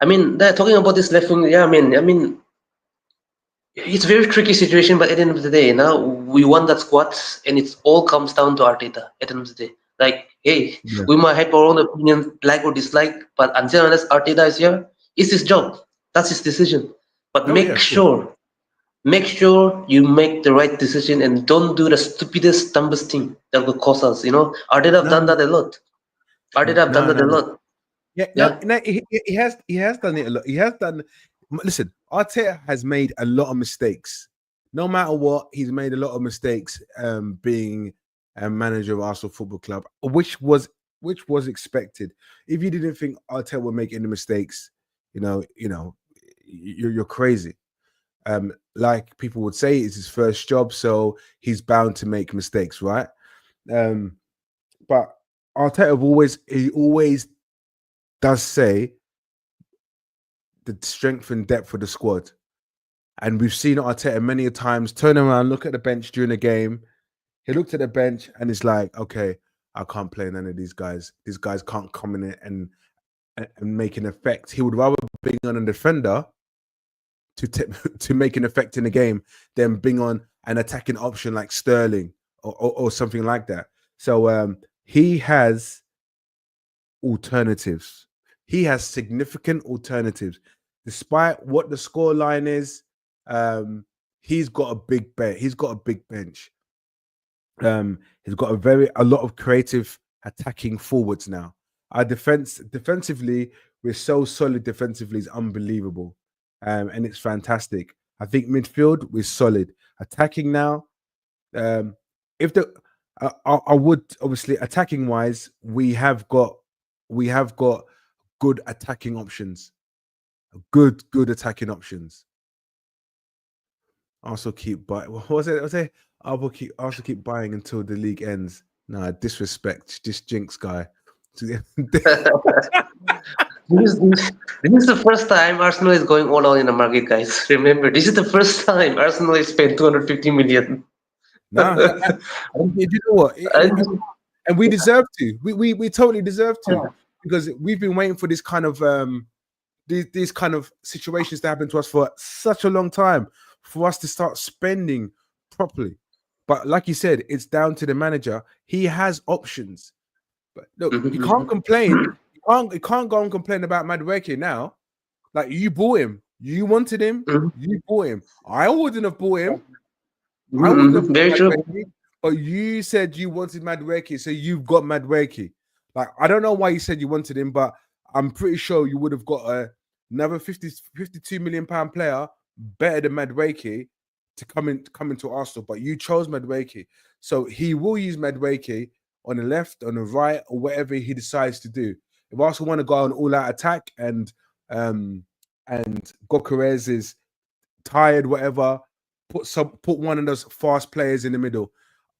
mean, they're talking about this left wing. Yeah, I mean, it's a very tricky situation. But at the end of the day, now we won that squad, and it all comes down to Arteta. At the end of the day, like, hey, Yeah. we might have our own opinion, like or dislike, but until unless Arteta is here, it's his job. That's his decision. But Oh yeah. make sure you make the right decision and don't do the stupidest, dumbest thing that will cost us. You know, Arteta have done that a lot. Arteta have done that a No. lot. Yeah, Yeah. no, he has done it a lot. He has done. Listen, Arteta has made a lot of mistakes. No matter what, he's made a lot of mistakes. Being a manager of Arsenal Football Club, which was expected. If you didn't think Arteta would make any mistakes, you're crazy. Like people would say, it's his first job, so he's bound to make mistakes, right? But Arteta always does say the strength and depth of the squad. And we've seen Arteta many a times turn around, look at the bench during the game. He looked at the bench and it's like, okay, I can't play none of these guys. These guys can't come in and make an effect. He would rather bring on a defender to make an effect in the game than bring on an attacking option like Sterling or something like that. So he has alternatives. He has significant alternatives. Despite what the scoreline is, he's got a big bench. He's got a big bench. He's got a lot of creative attacking forwards now. Our defensively, we're so solid defensively, it's unbelievable. And it's fantastic. I think midfield, we're solid. Attacking now, if the I would obviously attacking wise, we have got good attacking options. Good attacking options. Also keep buying. What was it? I will keep buying until the league ends. Nah, disrespect. This jinx guy. This is the first time Arsenal is going all out in the market, guys. Remember, this is the first time Arsenal has spent 250 million. Nah, you know what? And we deserve to. We totally deserve to, because we've been waiting for this kind of these kind of situations to happen to us for such a long time, for us to start spending properly. But like you said, it's down to the manager. He has options. But look, you can't complain. You can't go and complain about Madueke now. Like, you bought him. You wanted him. You bought him. I wouldn't have bought him. I wouldn't have Very true. Madueke, but you said you wanted Madueke, so you've got Madueke. Like, I don't know why you said you wanted him, but I'm pretty sure you would have got another 52 million pound player better than Madueke to come into Arsenal. But you chose Madueke, so he will use Madueke on the left, on the right, or whatever he decides to do. If Arsenal want to go on all-out attack and Gyökeres is tired, whatever, put one of those fast players in the middle,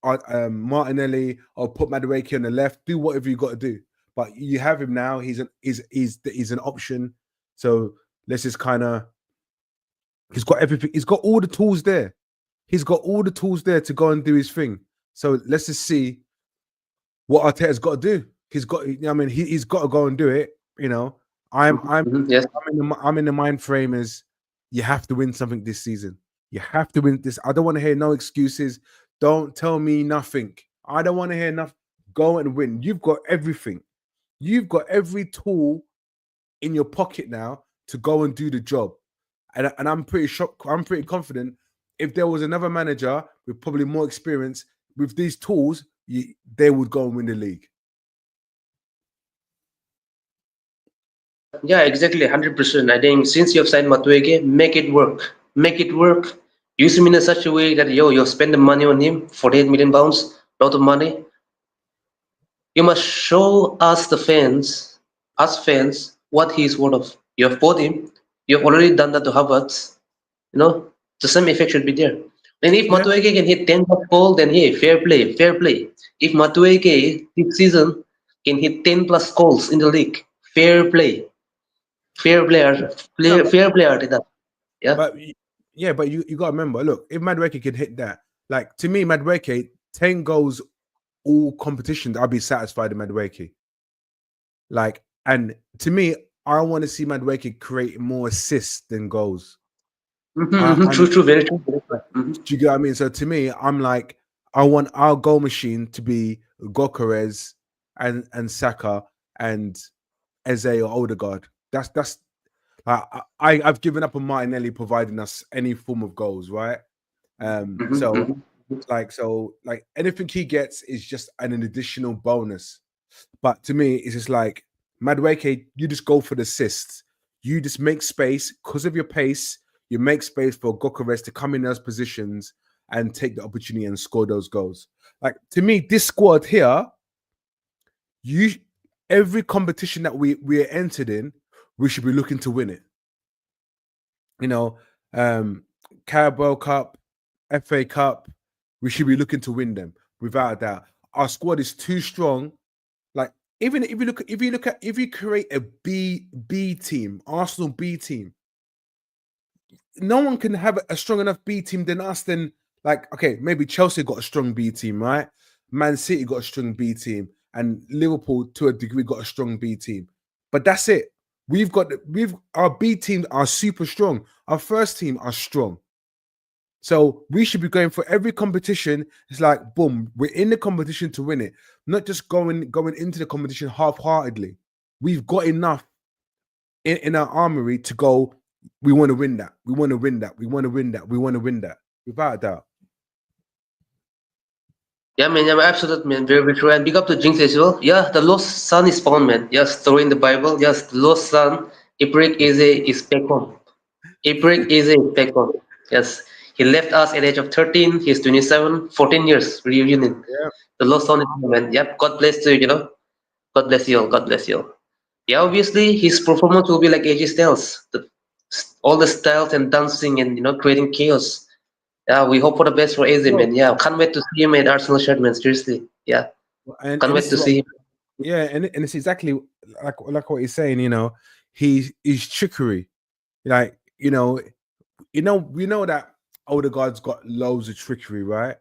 Martinelli, or put Madueke on the left. Do whatever you got to do. But you have him now. He's an option. So let's just kind of. He's got everything. He's got all the tools there. He's got all the tools there to go and do his thing. So let's just see what Arteta's got to do. He's got. I mean, he's got to go and do it. You know, Yes. I'm in the mind frame as you have to win something this season. You have to win this. I don't want to hear no excuses. Don't tell me nothing. I don't want to hear nothing. Go and win. You've got everything. You've got every tool in your pocket now to go and do the job. And I'm pretty shocked. I'm pretty confident. If there was another manager with probably more experience with these tools, they would go and win the league. Yeah, exactly, 100%. I think since you have signed Madueke, make it work. Make it work. Use him in such a way that you spend the money on him, 48 million pounds, lot of money. You must show us fans, what he's worth of. You have bought him. You have already done that to Havertz. You know, the same effect should be there. And if Madueke can hit 10 plus goal, then hey, fair play, fair play. If Madueke this season can hit 10 plus goals in the league, fair play. Fair player, fair player did that. Yeah. But you got to remember, look, if Madueke can hit that, like to me, Madueke, 10 goals all competitions, I'll be satisfied with Madueke. Like, and to me, I want to see Madueke create more assists than goals. True, very true. Do you get what I mean? So to me, I'm like, I want our goal machine to be Gyökeres and Saka and Eze or Odegaard. That's I've given up on Martinelli providing us any form of goals, right? So anything he gets is just an additional bonus. But to me, it's just like Madueke, you just go for the assists. You just make space because of your pace. You make space for Gyökeres to come in those positions and take the opportunity and score those goals. Like to me, this squad here, every competition that we are entered in, we should be looking to win it. You know, Carabao Cup, FA Cup, we should be looking to win them without a doubt. Our squad is too strong. Like even if you create a B team, Arsenal B team, no one can have a strong enough B team than us. Then like, okay, maybe Chelsea got a strong B team, right? Man City got a strong B team, and Liverpool to a degree got a strong B team. But that's it. Our B teams are super strong. Our first team are strong. So we should be going for every competition. It's like, boom, we're in the competition to win it, not just going into the competition half-heartedly. We've got enough in our armory to go. We want to win that. We want to win that. We want to win that. We want to win that. Without a doubt. Yeah, man, yeah, absolutely, man. Very, very true. And big up to Jinx as well. Yeah, the lost son is found, man. Yes, story in the Bible. Yes, the lost son, Ibrik is back home. Ibrik is back home. Yes, he left us at the age of 13. He's 27, 14 years reunion. Yeah. The lost son is home, man. Yep, God bless you, God bless you all. God bless you all. Yeah, obviously, his performance will be like AJ Styles. All the styles and dancing and, creating chaos. Yeah, we hope for the best for AZ, man. Yeah, can't wait to see him in Arsenal shirt, man. Seriously, yeah, can't wait to see him. Yeah, and it's exactly like what he's saying. He's trickery. Like we know that Odegaard's got loads of trickery, right?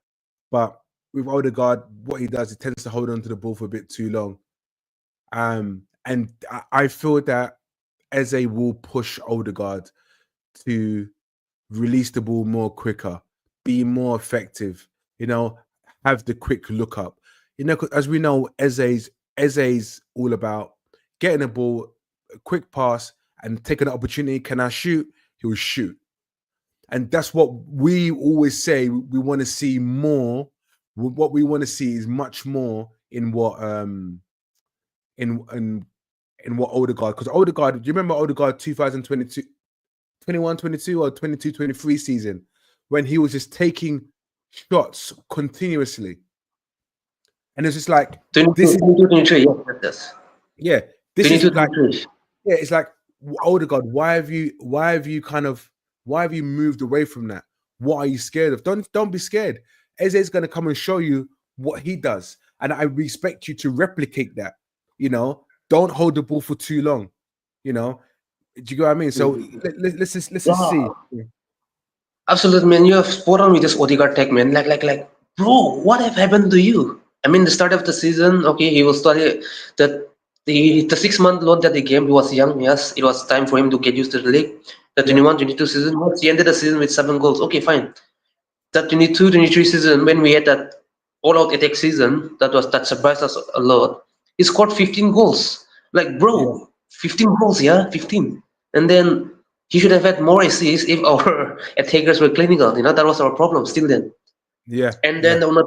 But with Odegaard, what he does, he tends to hold on to the ball for a bit too long. And I feel that Eze will push Odegaard to release the ball more quicker, be more effective, have the quick look up. As we know, Eze's all about getting the ball, a quick pass, and taking an opportunity. Can I shoot? He'll shoot. And that's what we always say. We want to see more. What we want to see is much more in what in what Odegaard, because Odegaard, do you remember Odegaard 2022, 21-22 or 22-23 season when he was just taking shots continuously? And it's just like, 22-23, yes. Yeah, This is 22, like 23. it's like Odegaard. Why have you moved away from that? What are you scared of? Don't be scared. Eze's going to come and show you what he does, and I expect you to replicate that. You know, don't hold the ball for too long. You know, do you get what I mean? So let's just see. Yeah, absolutely, man. You have spot on with this Odegaard tag, man. Bro, what have happened to you? I mean, the start of the season, okay, he was starting the the 6 month loan that he came. He was young, yes. It was time for him to get used to the league. The Yeah, 21-22 season, yes, he ended the season with 7 goals. Okay, fine. That 22-23 season, when we had that all-out attack season, that surprised us a lot. He scored 15 goals. Like, yeah, bro, 15 goals, yeah, 15. And then he should have had more assists if our attackers were clinical. That was our problem still then. yeah, And yeah, then on the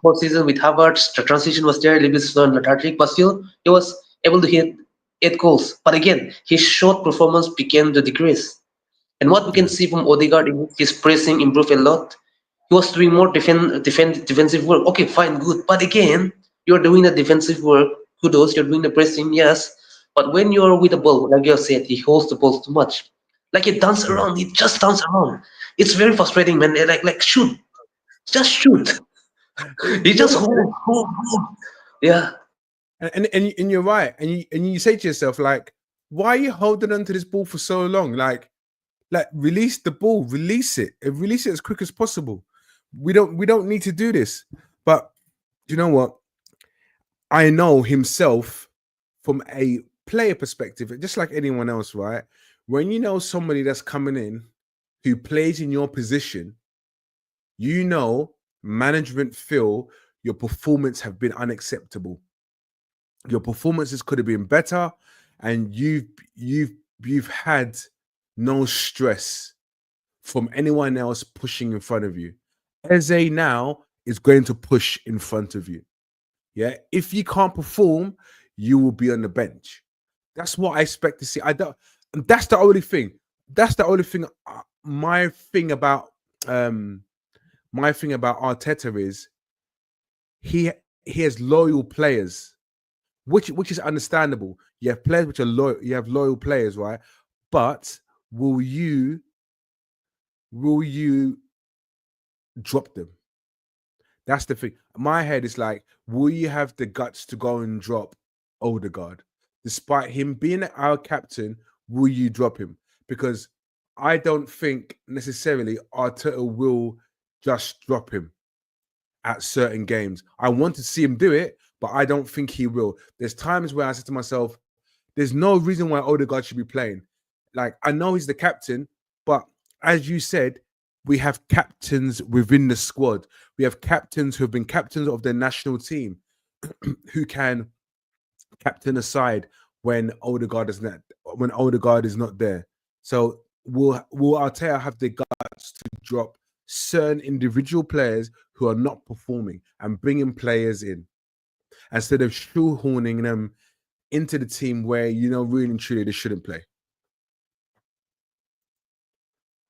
23-24 season with Havertz, the transition was there, a little bit slow and lethargic, but still he was able to hit 8 goals. But again, his short performance began to decrease. And what we can yeah, see from Odegaard is his pressing improved a lot. He was doing more defensive work. Okay, fine, good. But again, you're doing the defensive work. Kudos, you're doing the pressing, yes. But when you're with the ball, like you said, he holds the ball too much. Like he dances yeah. around, he just dances around. It's very frustrating, man. Like shoot, just shoot. He Yeah, just hold. Yeah, and you're right, and you say to yourself like, why are you holding on to this ball for so long? Like release the ball, release it, and release it as quick as possible. We don't need to do this. But you know what? I know himself from a player perspective, just like anyone else, right? When you know somebody that's coming in who plays in your position, you know management feel your performance have been unacceptable. Your performances could have been better, and you've had no stress from anyone else pushing in front of you. Eze now is going to push in front of you. Yeah. If you can't perform, you will be on the bench. That's what I expect to see. I don't, and that's the only thing. That's the only thing. My thing about um my thing about Arteta is he has loyal players, which is understandable. You have players which are loyal. You have loyal players, right? But will you will you drop them? That's the thing. My head is like, will you have the guts to go and drop Odegaard? Despite him being our captain, will you drop him? Because I don't think necessarily Arteta will just drop him at certain games. I want to see him do it, but I don't think he will. There's times where I said to myself, there's no reason why Odegaard should be playing. Like, I know he's the captain, but as you said, we have captains within the squad. We have captains who have been captains of their national team who can captain aside when Odegaard is not there. So will Arteta have the guts to drop certain individual players who are not performing and bringing players in instead of shoehorning them into the team where really and truly they shouldn't play?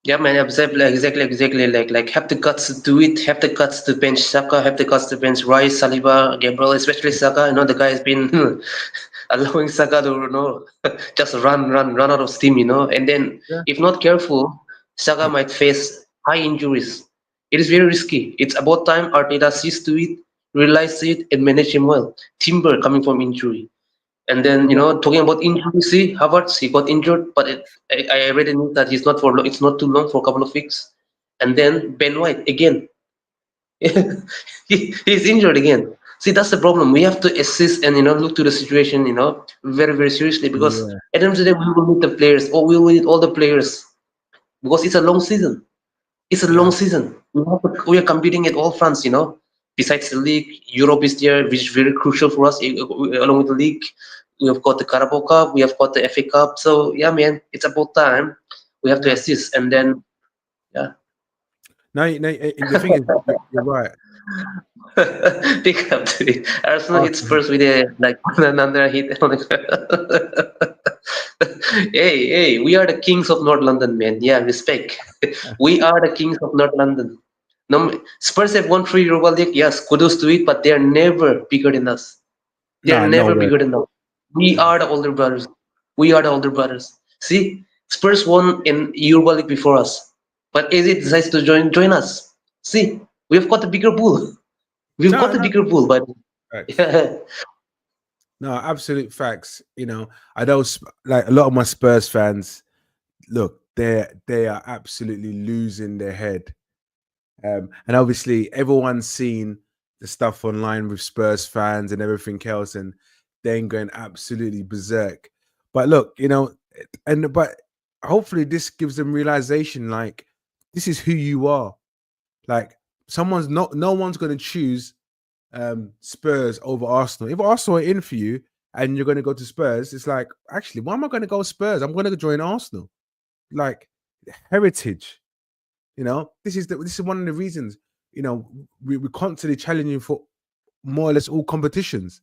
yeah, man, exactly. Like have the guts to do it. Have the guts to bench Saka. Have the guts to bench Rice, Saliba, Gabriel, especially Saka. The guy has been allowing Saka to just run out of steam. And then Yeah, if not careful, Saka might face high injuries. It is very risky. It's about time Arteta sees to it, realize it, and manage him well. Timber coming from injury. And then, yeah, talking about injury, see, Havertz, he got injured, but I read in news that it's not too long, for a couple of weeks. And then Ben White again, he's injured again. See, that's the problem. We have to assist and look to the situation, very very seriously, because yeah, at the end of the day, we will need the players, or we will need all the players, because it's a long season. It's a long yeah, season. We are competing at all fronts. Besides the league, Europe is there, which is very crucial for us. Along with the league, we have got the Carabao Cup, we have got the FA Cup. So yeah, man, it's about time we have to yeah. assist. And then yeah, No, no. The thing is, you're right. pick up to it. Arsenal hits Arsenal, Spurs with another hit. Hey, we are the kings of North London, man. Yeah, respect. We are the kings of North London. No, Spurs have won 3 Europa League. Yes, kudos to it, but they are never bigger than us. They are no, never nowhere. bigger than us. We are the older brothers. We are the older brothers. See, Spurs won in Europa League before us, but AZ decides to join us. See, we've got a bigger pool. We've No, got a no, bigger pool, but facts. yeah, No, absolute facts. I know like a lot of my Spurs fans. Look, they are absolutely losing their head. And obviously, everyone's seen the stuff online with Spurs fans and everything else, and they're going absolutely berserk. But look, but hopefully this gives them realization. Like, this is who you are. Like, no one's going to choose Spurs over Arsenal. If Arsenal are in for you and you're going to go to Spurs, it's like, actually, why am I going to go Spurs? I'm going to join Arsenal. Like, heritage. This is one of the reasons. We're constantly challenging for more or less all competitions.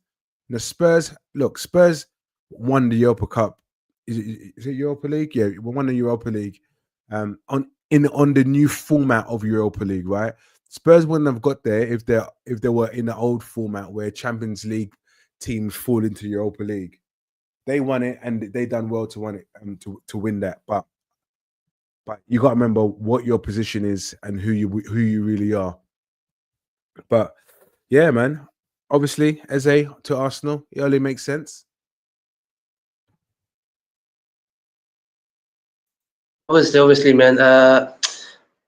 Spurs. Look, Spurs won the Europa Cup. Is it Europa League? Yeah, we won the Europa League. On the new format of Europa League, right? Spurs wouldn't have got there if they were in the old format where Champions League teams fall into Europa League. They won it and they done well to win it to win that. But you got to remember what your position is and who you really are. But yeah, man. Obviously, Eze to Arsenal, it only makes sense. obviously, man.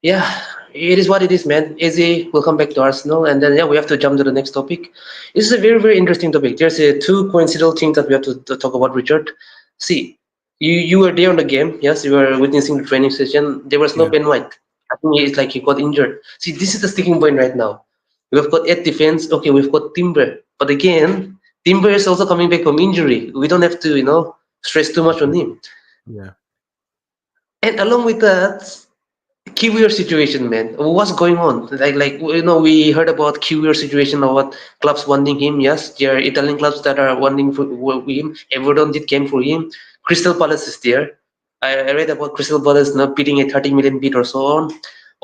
Yeah, it is what it is, man. Izzy will come back to Arsenal, and then yeah, we have to jump to the next topic. This is a very interesting topic. There's two coincidental things that we have to talk about, Richard. See, you were there on the game. Yes, you were witnessing the training session. There was no Yeah, Ben White. I think it's like he got injured. See, this is the sticking point right now. We've got Ed defense. Okay, we've got Timber, but again, Timber is also coming back from injury. We don't have to, stress too much on him. yeah, And along with that, Kiwior situation, man. What's going on? We heard about Kiwior situation about clubs wanting him. Yes, there are Italian clubs that are wanting for him. Everton did came for him. Crystal Palace is there. I read about Crystal Palace now bidding a 30 million bid or so on.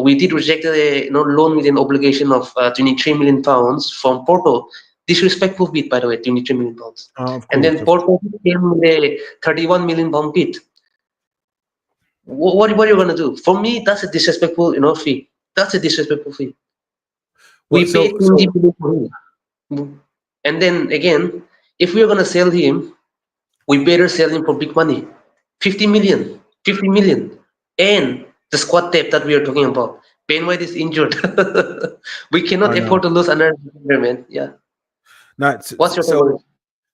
We did reject a loan with an obligation of 23 million pounds from Porto. Disrespectful bid, by the way, 23 million pounds. of And course. then Porto came with a 31 million pound bid. What are you gonna do? For me, that's a disrespectful, fee. That's a disrespectful fee. What? We paid So 20 million for him, and then again, if we're gonna sell him, we better sell him for big money, 50 million, 50 million, and the squad depth that we are talking about. Ben White is injured. We cannot I know. afford to lose another defender, man. Yeah. No, What's your take on it?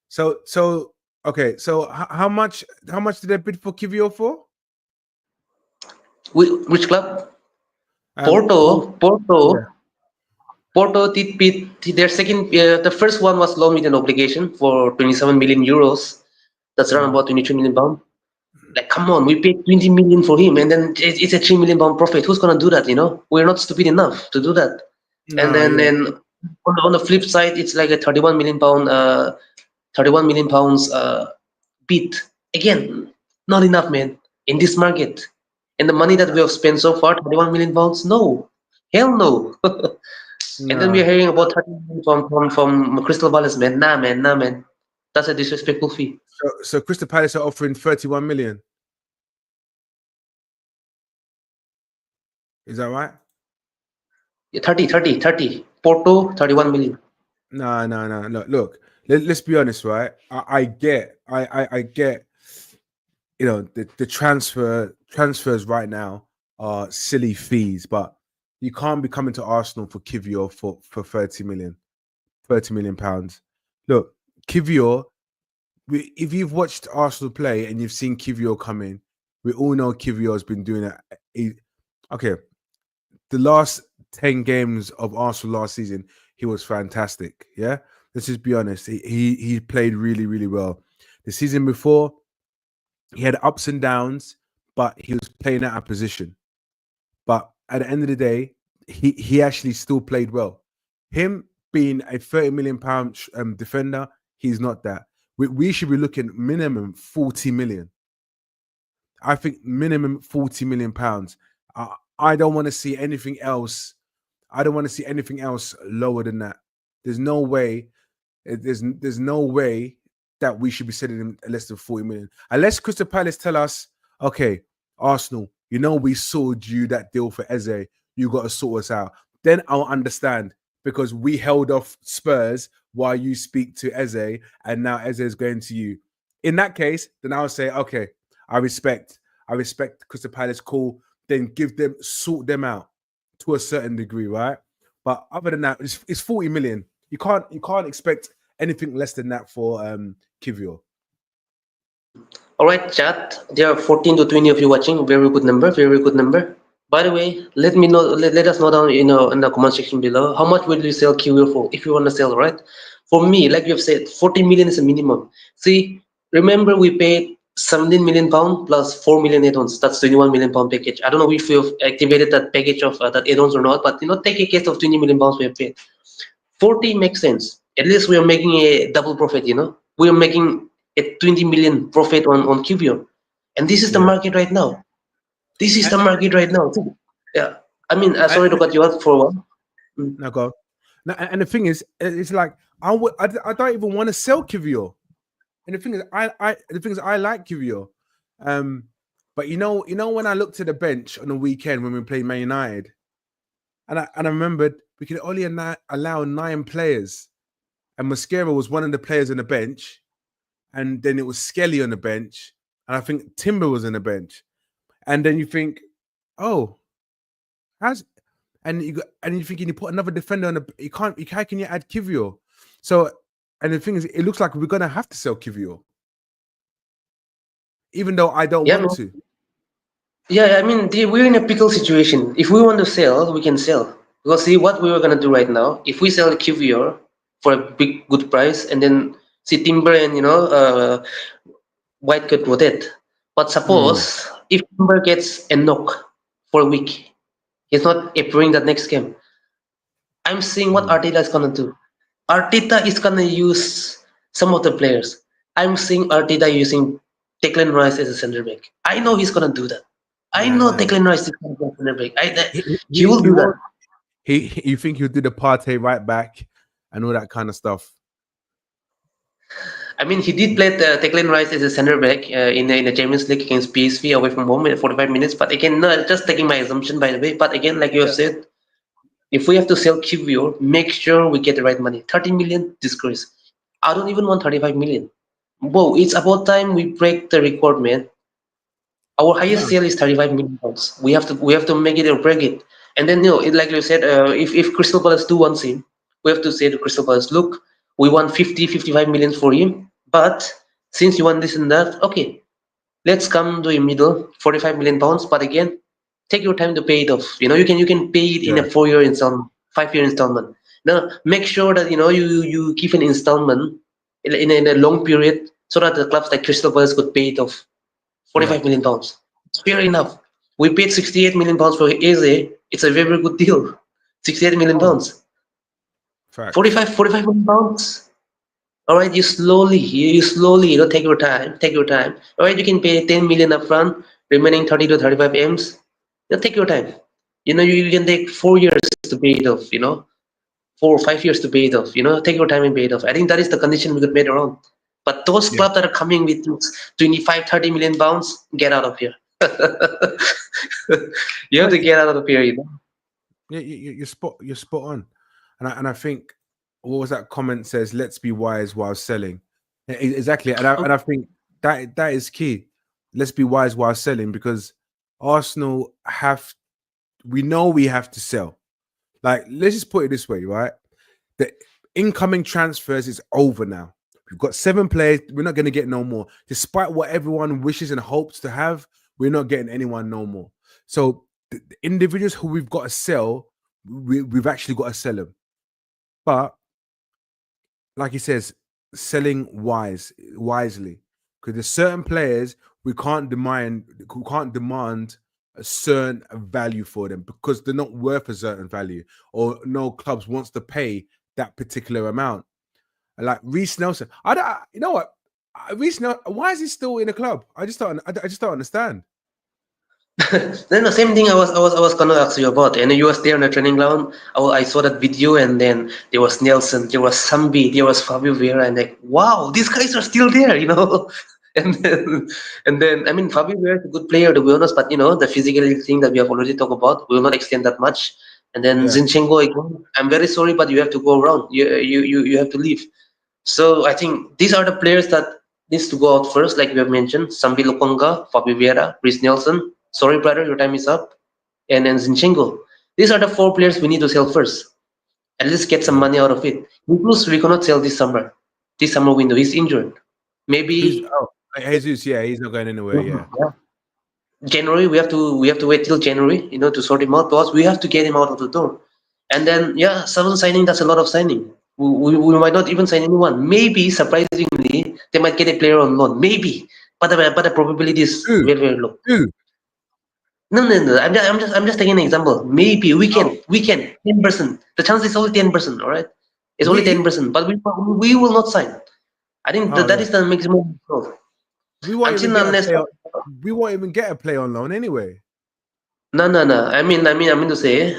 so okay. So how much did they bid for Kiwior for? Which club? Paul. Porto. Yeah. Porto did beat their second. The first one was loan with an obligation for 27 million euros. That's around Mm. about 23 million pound. Like, come on, we paid 20 million for him, and then it's a 3 million pound profit. Who's gonna do that? We're not stupid enough to do that. And No, then yeah. and on the flip side, it's like a 31 million pound, 31 million pounds bid. Again, not enough, man, in this market. And the money that we have spent so far, 31 million pounds, no, hell no. And then we're No. hearing about 30 million from Crystal Palace, man. Nah, man. That's a disrespectful fee. So Crystal Palace are offering 31 million. Is that right? Yeah, 30. Porto, 31 million. No, no, no. Look. Let's be honest, right? I get. The transfers right now are silly fees, but you can't be coming to Arsenal for Kiwior for 30 million pounds. Look, Kiwior. If you've watched Arsenal play and you've seen Kiwior come in, we all know Kiwior has been doing it. Okay, the last 10 games of Arsenal last season, he was fantastic. Yeah, let's just be honest. He played really, really well. The season before, he had ups and downs, but he was playing out of position. But at the end of the day, he actually still played well. Him being a 30 million pound defender, he's not that. We should be looking minimum 40 million. I think minimum 40 million pounds. I don't want to see anything else. I don't want to see anything else lower than that. There's no way. There's no way that we should be selling him less than 40 million. Unless Crystal Palace tell us, okay, Arsenal, we sold you that deal for Eze. You got to sort us out. Then I'll understand, because we held off Spurs while you speak to Eze, and now Eze is going to you. In that case, then I'll say, okay, I respect Crystal Palace call. Then sort them out to a certain degree, right? But other than that, it's 40 million. You can't expect anything less than that for Kiwior. All right, chat. There are 14 to 20 of you watching. Very good number. Very good number. By the way, let us know down in the comment section below how much will you sell Kiwior for if you want to sell, right? For me, like you've said, 40 million is a minimum. See, remember we paid 17 million pound plus 4 million add-ons. That's 21 million pound package. I don't know if you've activated that package of that add-ons or not, but take a case of 20 million pounds we have paid. 40 makes sense. At least we are making a double profit. We are making a 20 million profit on Kiwior, and this is the market right now. This is the market right now. Yeah, I mean, sorry to cut you out for a while. No, go. No, and the thing is, it's like I don't even want to sell Kiwior. And the thing is, I like Kiwior. But when I looked at the bench on the weekend when we played Man United, and I remembered we could only allow 9 players, and Mosquera was one of the players on the bench, and then it was Skelly on the bench, and I think Timber was on the bench, and then you think, oh, and you're thinking you put another defender on how can you add Kiwior? So, and the thing is, it looks like we're gonna have to sell Kiwior, even though I don't want to. Yeah, I mean, we're in a pickle situation. If we want to sell, we can sell. Because see what we were gonna do right now. If we sell Kiwior for a good price, and then see Timber and White could with it. But suppose if Timber gets a knock for a week, he's not appearing that next game. I'm seeing what Arteta is gonna do. Arteta is gonna use some of the players. I'm seeing Arteta using Declan Rice as a centre back. I know he's gonna do that. I know Declan Rice is gonna be a centre back. He will do that. You think he'll do the Partey right back and all that kind of stuff? I mean, he did play Declan Rice as a centre back in the Champions League against PSV away from home in 45 minutes. But again, no, just taking my assumption by the way. But again, like you have said, if we have to sell Kiwior, make sure we get the right money. 30 million, disgrace. I don't even want 35 million. Whoa, it's about time we break the record, man. Our highest sale is 35 million pounds. We have to make it or break it. And then like you said, if Crystal Palace do want him, we have to say to Crystal Palace, look, we want 55 million for him. But since you want this and that, okay, let's come to a middle, 45 million pounds. But again, take your time to pay it off. You can pay it in a 4-year installment, 5-year installment. Now make sure that you keep an installment in a long period so that the clubs like Crystal Palace could pay it off. 45 million pounds. It's fair enough. We paid 68 million pounds for Eze. It's a very good deal. 68 million pounds. 45 million pounds. All right, you slowly, take your time. All right, you can pay 10 million upfront, remaining 30 to 35 M's. Take your time. You can take 4 years to pay it off. 4 or 5 years to pay it off. Take your time and pay it off. I think that is the condition we could make around. But those clubs that are coming with 25, 30 million pounds, get out of here. You have to get out of here. Yeah, you're spot on, and I think what was that comment says? Let's be wise while selling. Exactly, and I think that is key. Let's be wise while selling, because Arsenal we know we have to sell. Like, let's just put it this way, right? The incoming transfers is over now. We've got 7 players. We're not going to get no more. Despite what everyone wishes and hopes to have, we're not getting anyone no more. So the individuals who we've got to sell, we've actually got to sell them. But like he says, selling wisely, because there's certain players we can't demand a certain value for them because they're not worth a certain value, or no clubs wants to pay that particular amount. Like Reece Nelson, you know what? Reece Nelson, why is he still in the club? I just don't understand. Then the same thing I was gonna ask you about, and you was there on the training ground. I saw that video, and then there was Nelson, there was Sambi, there was Fabio Vieira, and like, wow, these guys are still there, you know. And then I mean, Fabio Vieira is a good player to be honest, but the physical thing that we have already talked about, we will not extend that much. And then Yeah. Zinchenko again, I'm very sorry, but you have to go around. You have to leave. So I think these are the players that needs to go out first, like we have mentioned. Sambi Lokonga, Fabio Vieira, Rhys Nelson. Sorry, brother, your time is up. And then Zinchenko. These are the four players we need to sell first. At least get some Yeah. money out of it. Nicholas, we cannot sell this summer. This summer window. He's injured. Who's Maybe Jesus? Yeah, he's not going anywhere. Yeah. yeah, January. We have to wait till January, to sort him out. Because we have to get him out of the door. And then yeah, seven signing. That's a lot of signing. We might not even sign anyone. Maybe surprisingly, they might get a player on loan. Maybe, but the probability is Who? very very low. Who? No, no, no. I'm just taking an example. Maybe we Oh, can, we can, 10%. The chance is only 10%. All right, it's only we. 10%. But we will not sign. I think Oh that yeah. is the maximum growth. We won't even Until get a unless play. We won't even get a play on loan anyway. no, no, no. I mean to say,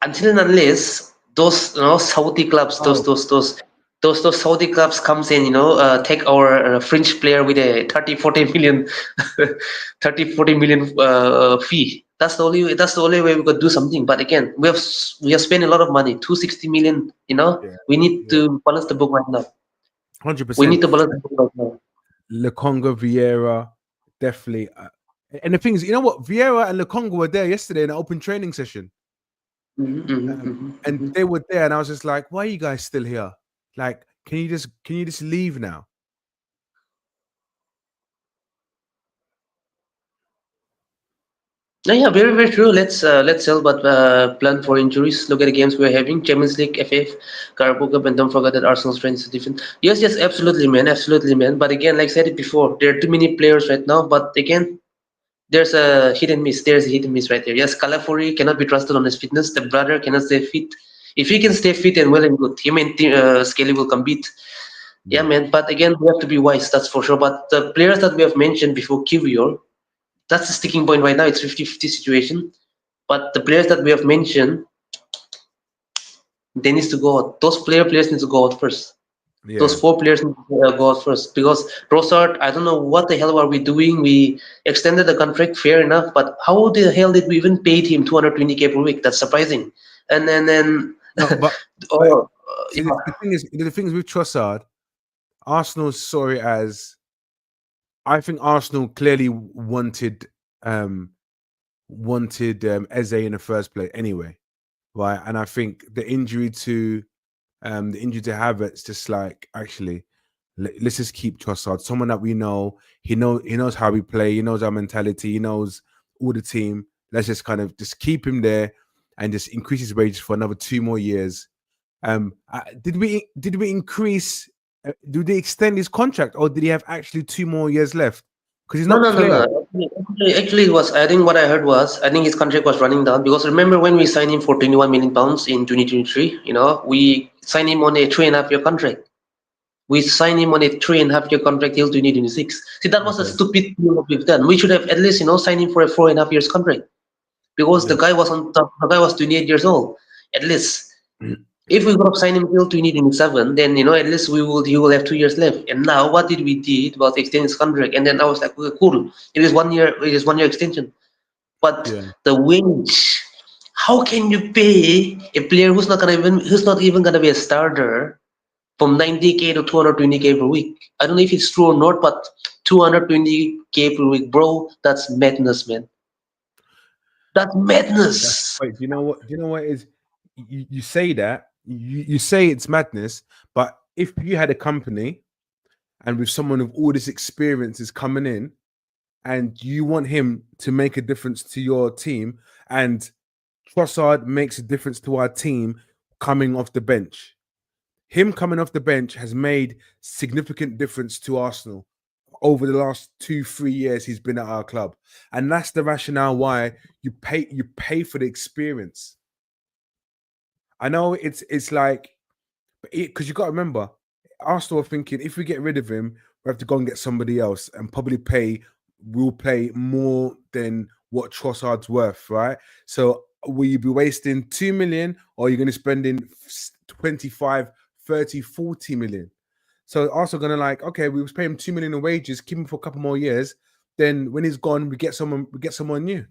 until and unless those Saudi clubs, those Oh, those those those Saudi clubs comes in, take our French player with a 30-40 million, 30-40 million fee. That's the only way we could do something. But again, we have spent a lot of money, 260 million. yeah, We need yeah, to balance the book right now. We 100%. need to balance the book right now. Lekonga, Vieira, definitely. And the thing is, you know what? Vieira and Lekonga were there yesterday in an open training session, Mhm, mhm, mhm, and mhm. they were there, and I was just like, "Why are you guys still here? Like, can you just leave now?" Yeah, yeah, very, very true. Let's sell, but plan for injuries. Look at the games we're having: Champions League, FA, Carabao Cup, and don't forget that Arsenal's strength is different. Yes, yes, absolutely, man. But again, like I said it before, there are too many players right now. But again, there's a hit and miss. There's a hit and miss right there. Yes, Calafuri cannot be trusted on his fitness. The brother cannot stay fit. If he can stay fit and well and good, him and Skelly will compete. Yeah, Yeah, man. But again, we have to be wise. That's for sure. But the players that we have mentioned before, Kiwior, that's the sticking point right now. It's 50-50 situation. But the players that we have mentioned, they need to go out. Those players need to go out first. Those yeah. four players need to go out first because Trossard, I don't know what the hell are we doing. We extended the contract, fair enough, but how the hell did we even pay him 220K per week? That's surprising. And then No, but oh see, yeah, the thing is with Trossard, Arsenal saw it as, I think Arsenal clearly um wanted Eze in the first place anyway, right? And I think the injury to Havertz, just like, actually, let's just keep Trossard, someone that we know. He knows how we play. He knows our mentality. He knows all the team. Let's just kind of just keep him there and just increase his wages for another 2 more years. Did we increase? Did they extend his contract, or did he have actually 2 more years left? Because he's no, not no, no, clear. no. Actually, it was. I think what I heard was, I think his contract was running down because remember when we signed him for 21 million pounds in 2023. We signed him on a 3.5 year contract. We signed him on a 3.5 year contract till 2026. See, that was a Okay. stupid thing that we've done. We should have at least, signed him for a 4.5 years contract because the Yeah. guy was the guy was 28 years old. At least, if we could have signed him till 2027, then at least he will have 2 years left. And now what did we did was extend his contract, and then I was like, okay, cool. It is 1 year extension. But Yeah. the wage, how can you pay a player who's not even gonna be a starter from 90K to 220K per week? I don't know if it's true or not, but 220K per week, bro, that's madness, man. That's madness. Wait, do you know what? Do you know what is? You say that, you say it's madness, but if you had a company and with someone with all this experience is coming in, and you want him to make a difference to your team, and Trossard makes a difference to our team coming off the bench. Him coming off the bench has made significant difference to Arsenal over the last 2-3 years he's been at our club, and that's the rationale why you pay for the experience. I know it's like, because you got to remember, Arsenal are thinking, if we get rid of him, we have to go and get somebody else and probably we'll pay more than what Trossard's worth, right? So will you be wasting 2 million, or are you going to spend in 25, 30, 40 million? So Arsenal going to like, okay, we was paying him 2 million in wages, keep him for a couple more years. Then when he's gone, we get someone new.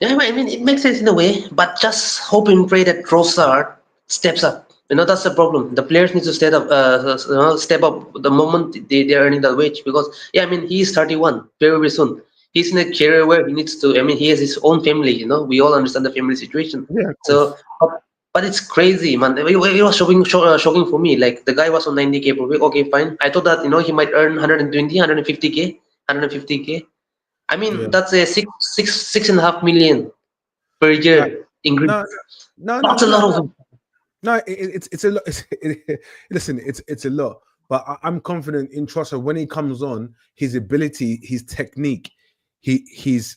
Yeah, I mean, it makes sense in a way, but just hope and pray that Trossard steps up. That's the problem. The players need to step up the moment they're earning that wage. Because, yeah, I mean, he's 31, very, very soon. He's in a career where he needs to, I mean, he has his own family, we all understand the family situation. Yeah, of So, but it's crazy, man. It was shocking for me. Like, the guy was on 90K per week. Okay, fine. I thought that, he might earn 120, 150K, 150K. I mean, Yeah. that's a 6.5 million per Like, year increase. no. That's a lot of. No, it's a lot. Listen, it's a lot. But I'm confident in Trossard when he comes on. His ability, his technique, his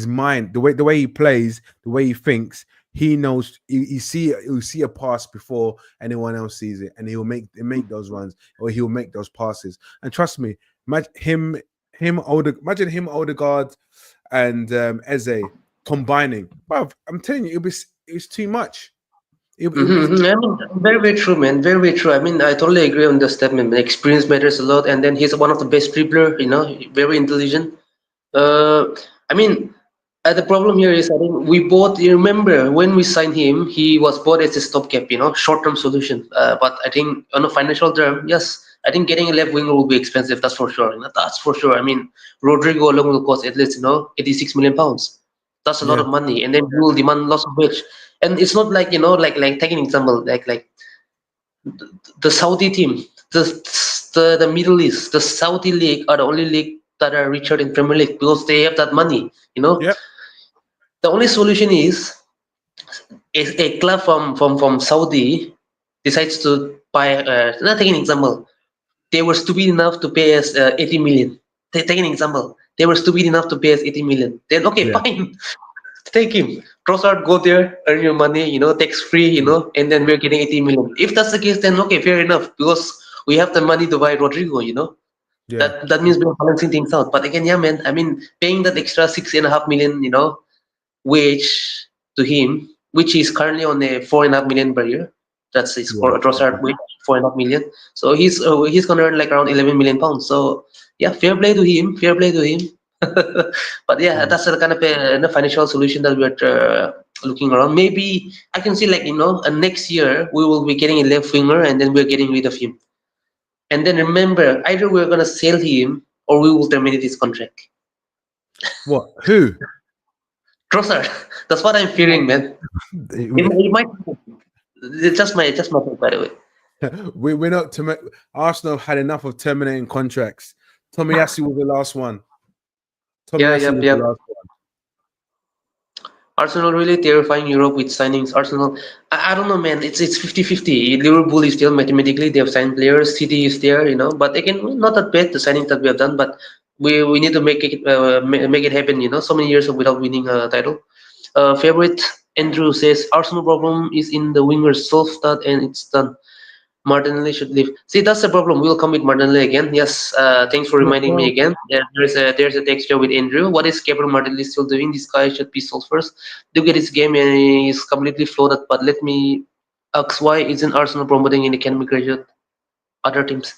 mind, the way he plays, the way he thinks. He knows. He'll see a pass before anyone else sees it, and he'll make those runs, or he'll make those passes. And trust me, imagine imagine him, Odegaard, and Eze combining. But I'm telling you, it's too much. It'll be I mean, very, very true, man. Very, very true. I mean, I totally agree on the statement. Experience matters a lot, and then he's one of the best dribbler. Very intelligent. I mean, the problem here is I think we both. You remember when we signed him, he was bought as a stopgap, short-term solution. But I think on a financial term, yes, I think getting a left winger will be expensive. That's for sure. That's for sure. I mean, Rodrigo alone will cost at least 86 million pounds. That's a lot yeah, of money, and then you will demand lots of wage. And it's not like like taking an example, like the Saudi team, the Middle East, the Saudi league are the only league that are richer in Premier League because they have that money. yep, The only solution is a club from Saudi decides to buy. Not taking an example, they were stupid enough to pay us 80 million. Take an example. They were stupid enough to pay us 80 million. Then okay, yeah, fine. Take him. Trossard, go there, earn your money, tax free, and then we're getting 80 million. If that's the case, then okay, fair enough, because we have the money to buy Rodrigo. yeah, That means we're balancing things out. But again, yeah, man, I mean, paying that extra 6.5 million, wage to him, which is currently on a 4.5 million per year. That's his yeah, Trossard wage, 4.5 million. So he's gonna earn like around 11 million pounds. So yeah, fair play to him. Fair play to him. But yeah, yeah. that's a kind of a financial solution that we're looking around. Maybe I can see like next year we will be getting a left winger and then we're getting rid of him. And then remember, either we're gonna sell him or we will terminate his contract. What? Who? Trossard. That's what I'm fearing, man. It might. It's just my thought, by the way. We're not to make Arsenal had enough of terminating contracts. Tomiyasu was the last one. Yeah, Tomiyasu yep, was the yep. last one. Arsenal really terrifying Europe with signings. Arsenal, I don't know, man. It's 50-50. Liverpool is still mathematically they have signed players. City is there, but again, not that bad the signings that we have done. But we need to make it make it happen. So many years without winning a title. Favorite Andrew says Arsenal problem is in the wingers Solstad and it's done. Martinelli should leave. See, that's the problem. We'll come with Martinelli again. Yes, thanks for reminding me Well, again. There's a texture with Andrew. What is Gabriel Martinelli still doing? This guy should be sold first. Look at his game and he's completely floated. But let me ask, why isn't Arsenal promoting in academy graduate other teams?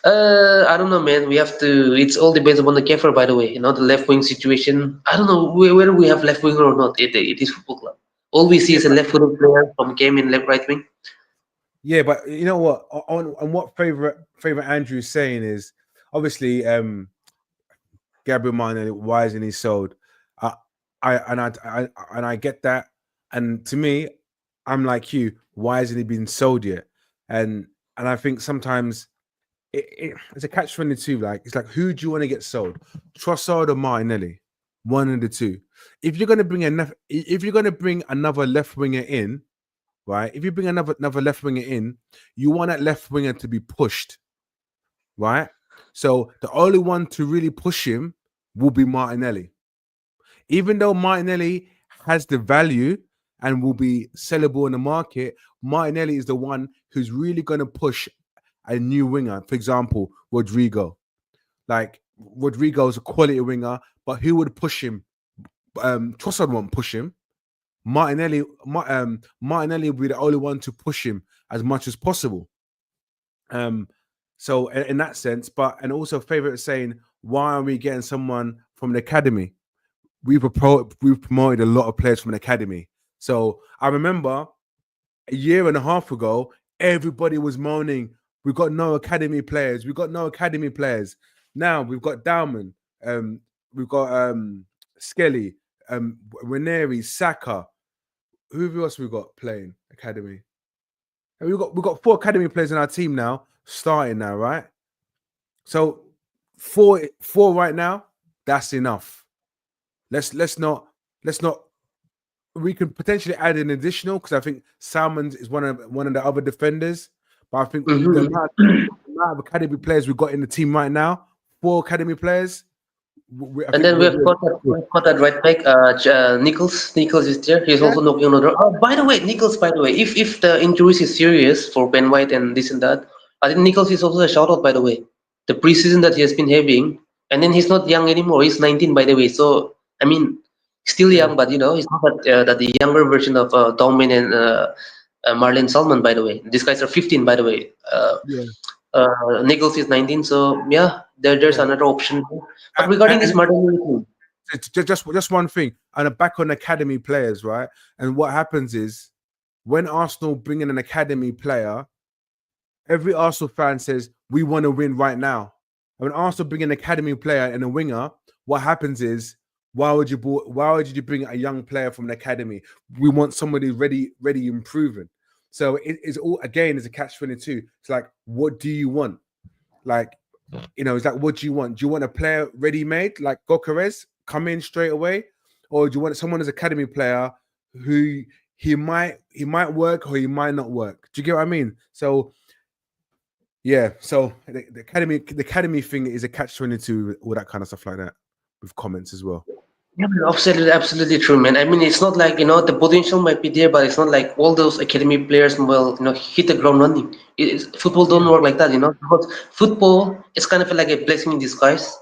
I don't know, man. We have to. It's all depends upon the Kefir, by the way. The left wing situation. I don't know whether we have left winger or not. It is football club. All we see yeah, is a left-footed player from game in left right wing. yeah, but you know what? On what favorite Andrew is saying is obviously Gabriel Martinelli, why isn't he sold? I I get that. And to me, I'm like you. Why hasn't he been sold yet? And I think sometimes it's a catch-22. Like it's like, who do you want to get sold? Trossard or Martinelli? One of the two. If you're gonna bring another left winger in, right? If you bring another left winger in, you want that left winger to be pushed, right? So the only one to really push him will be Martinelli. Even though Martinelli has the value and will be sellable in the market, Martinelli is the one who's really going to push a new winger. For example, Rodrigo. Like Rodrigo's a quality winger, but who would push him? Trossard won't push him. Martinelli will be the only one to push him as much as possible. So in that sense, and also favorite saying, why are we getting someone from the academy? We've promoted a lot of players from an academy. So I remember a year and a half ago, everybody was moaning, we've got no academy players. We've got no academy players. Now we've got Dowman, we've got Skelly, Ranieri, Saka. Who else we got playing academy? And we've got 4 academy players in our team now, starting now, right? So 4 right now, that's enough. Let's not. We can potentially add an additional because I think Salmons is one of the other defenders. But I think the amount of academy players we've got in the team right now, 4 academy players. And then we've got that right back, Nichols. Nichols is there. He's also knocking on the door. Oh, by the way, Nichols. By the way, if the injuries is serious for Ben White and this and that, I think Nichols is also a shout out. By the way, the preseason that he has been having, and then he's not young anymore. He's 19, by the way. So I mean, still young, but he's not that the younger version of Dongmin and Marlon Salman. By the way, these guys are 15. By the way, Nichols is 19. So yeah, there's another option. But regarding this Martinelli thing, just one thing, and back on academy players, right? And what happens is when Arsenal bring in an academy player, every Arsenal fan says we want to win right now. And when Arsenal bring an academy player and a winger, what happens is why would you bring a young player from an academy? We want somebody ready and proven. So it is all again is a catch-22. It's like, what do you want? Like, it's like, what do you want? Do you want a player ready-made like Gokares come in straight away, or do you want someone as academy player who he might work or he might not work? Do you get what I mean? So yeah, so the academy thing is a catch-22, all that kind of stuff like that, with comments as well. Yeah, absolutely true, man. I mean, it's not like the potential might be there, but it's not like all those academy players will hit the ground running. Football don't work like that, because football is kind of like a blessing in disguise,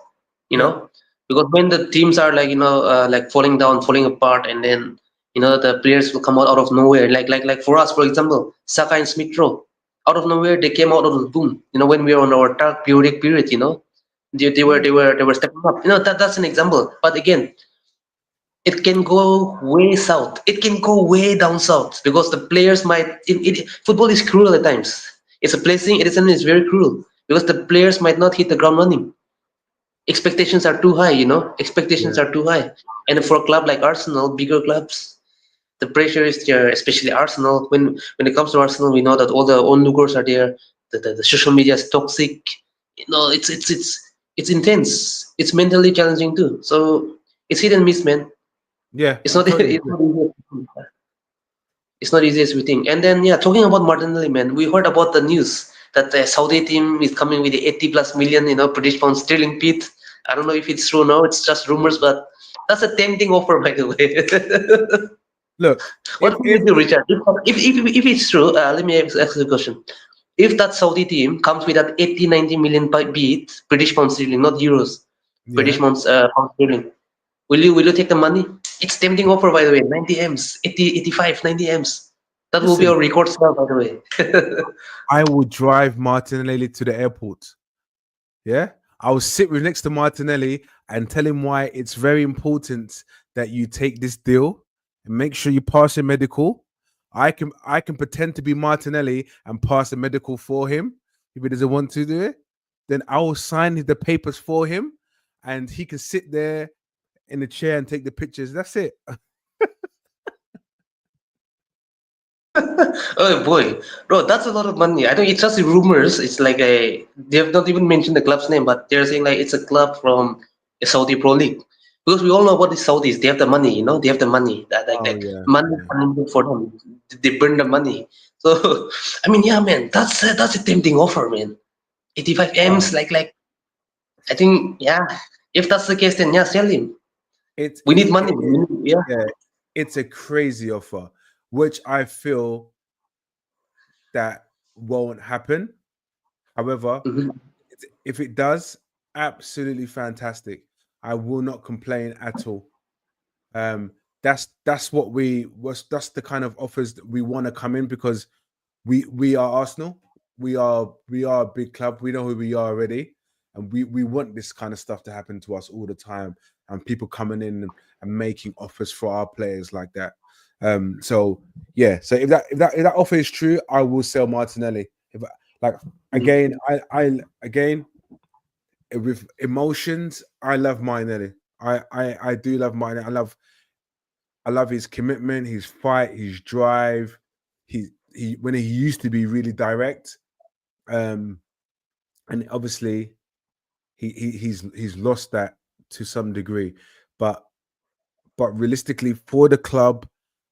because when the teams are like falling down, falling apart, and then the players will come out of nowhere, like for us, for example, Saka and Smith Rowe, out of nowhere they came out of the boom, when we were on our dark period, they were stepping up, that's an example. But again, it can go way south. It can go way down south because the players might. Football is cruel at times. It's a blessing. It is very cruel because the players might not hit the ground running. Expectations are too high. Expectations are too high. And for a club like Arsenal, bigger clubs, the pressure is there. Especially Arsenal. When it comes to Arsenal, we know that all the onlookers are there. The social media is toxic. It's intense. It's mentally challenging too. So it's hit and miss, man. Yeah, It's not easy as we think. And then talking about Martinelli, man, we heard about the news that the Saudi team is coming with the 80+ million, British pound sterling bid. I don't know if it's true or no. It's just rumors, but that's a tempting offer, by the way. Look, what do you do, Richard? If it's true, let me ask you a question. If that Saudi team comes with that 80-90 million bid, British pound sterling, not euros, British pound sterling, will you take the money? It's tempting offer, by the way. 90 M's, 80, 85, 90 M's. That will be our record sale, by the way. I will drive Martinelli to the airport. Yeah, I will sit next to Martinelli and tell him why it's very important that you take this deal and make sure you pass your medical. I can pretend to be Martinelli and pass the medical for him if he doesn't want to do it. Then I will sign the papers for him, and he can sit there in the chair and take the pictures. That's it. Oh boy, bro, that's a lot of money. I think it's just rumors. It's like they have not even mentioned the club's name, but they're saying like it's a club from a Saudi Pro League. Because we all know what the Saudis, they have the money, they have the money. Money is unlimited for them. They burn the money. So I mean, yeah, man, that's a tempting offer, man. 85 M's, like I think, if that's the case, then sell him. We need money. Yeah, it's a crazy offer, which I feel that won't happen. However, if it does, absolutely fantastic. I will not complain at all. That's what that's the kind of offers that we want to come in, because we are Arsenal. We are a big club. We know who we are already, and we want this kind of stuff to happen to us all the time. And people coming in and making offers for our players like that. So yeah. So if that offer is true, I will sell Martinelli. If like again, I again with emotions, I love Martinelli. I do love Martinelli. I love his commitment, his fight, his drive. He when he used to be really direct, um, and obviously he's lost that to some degree, but realistically for the club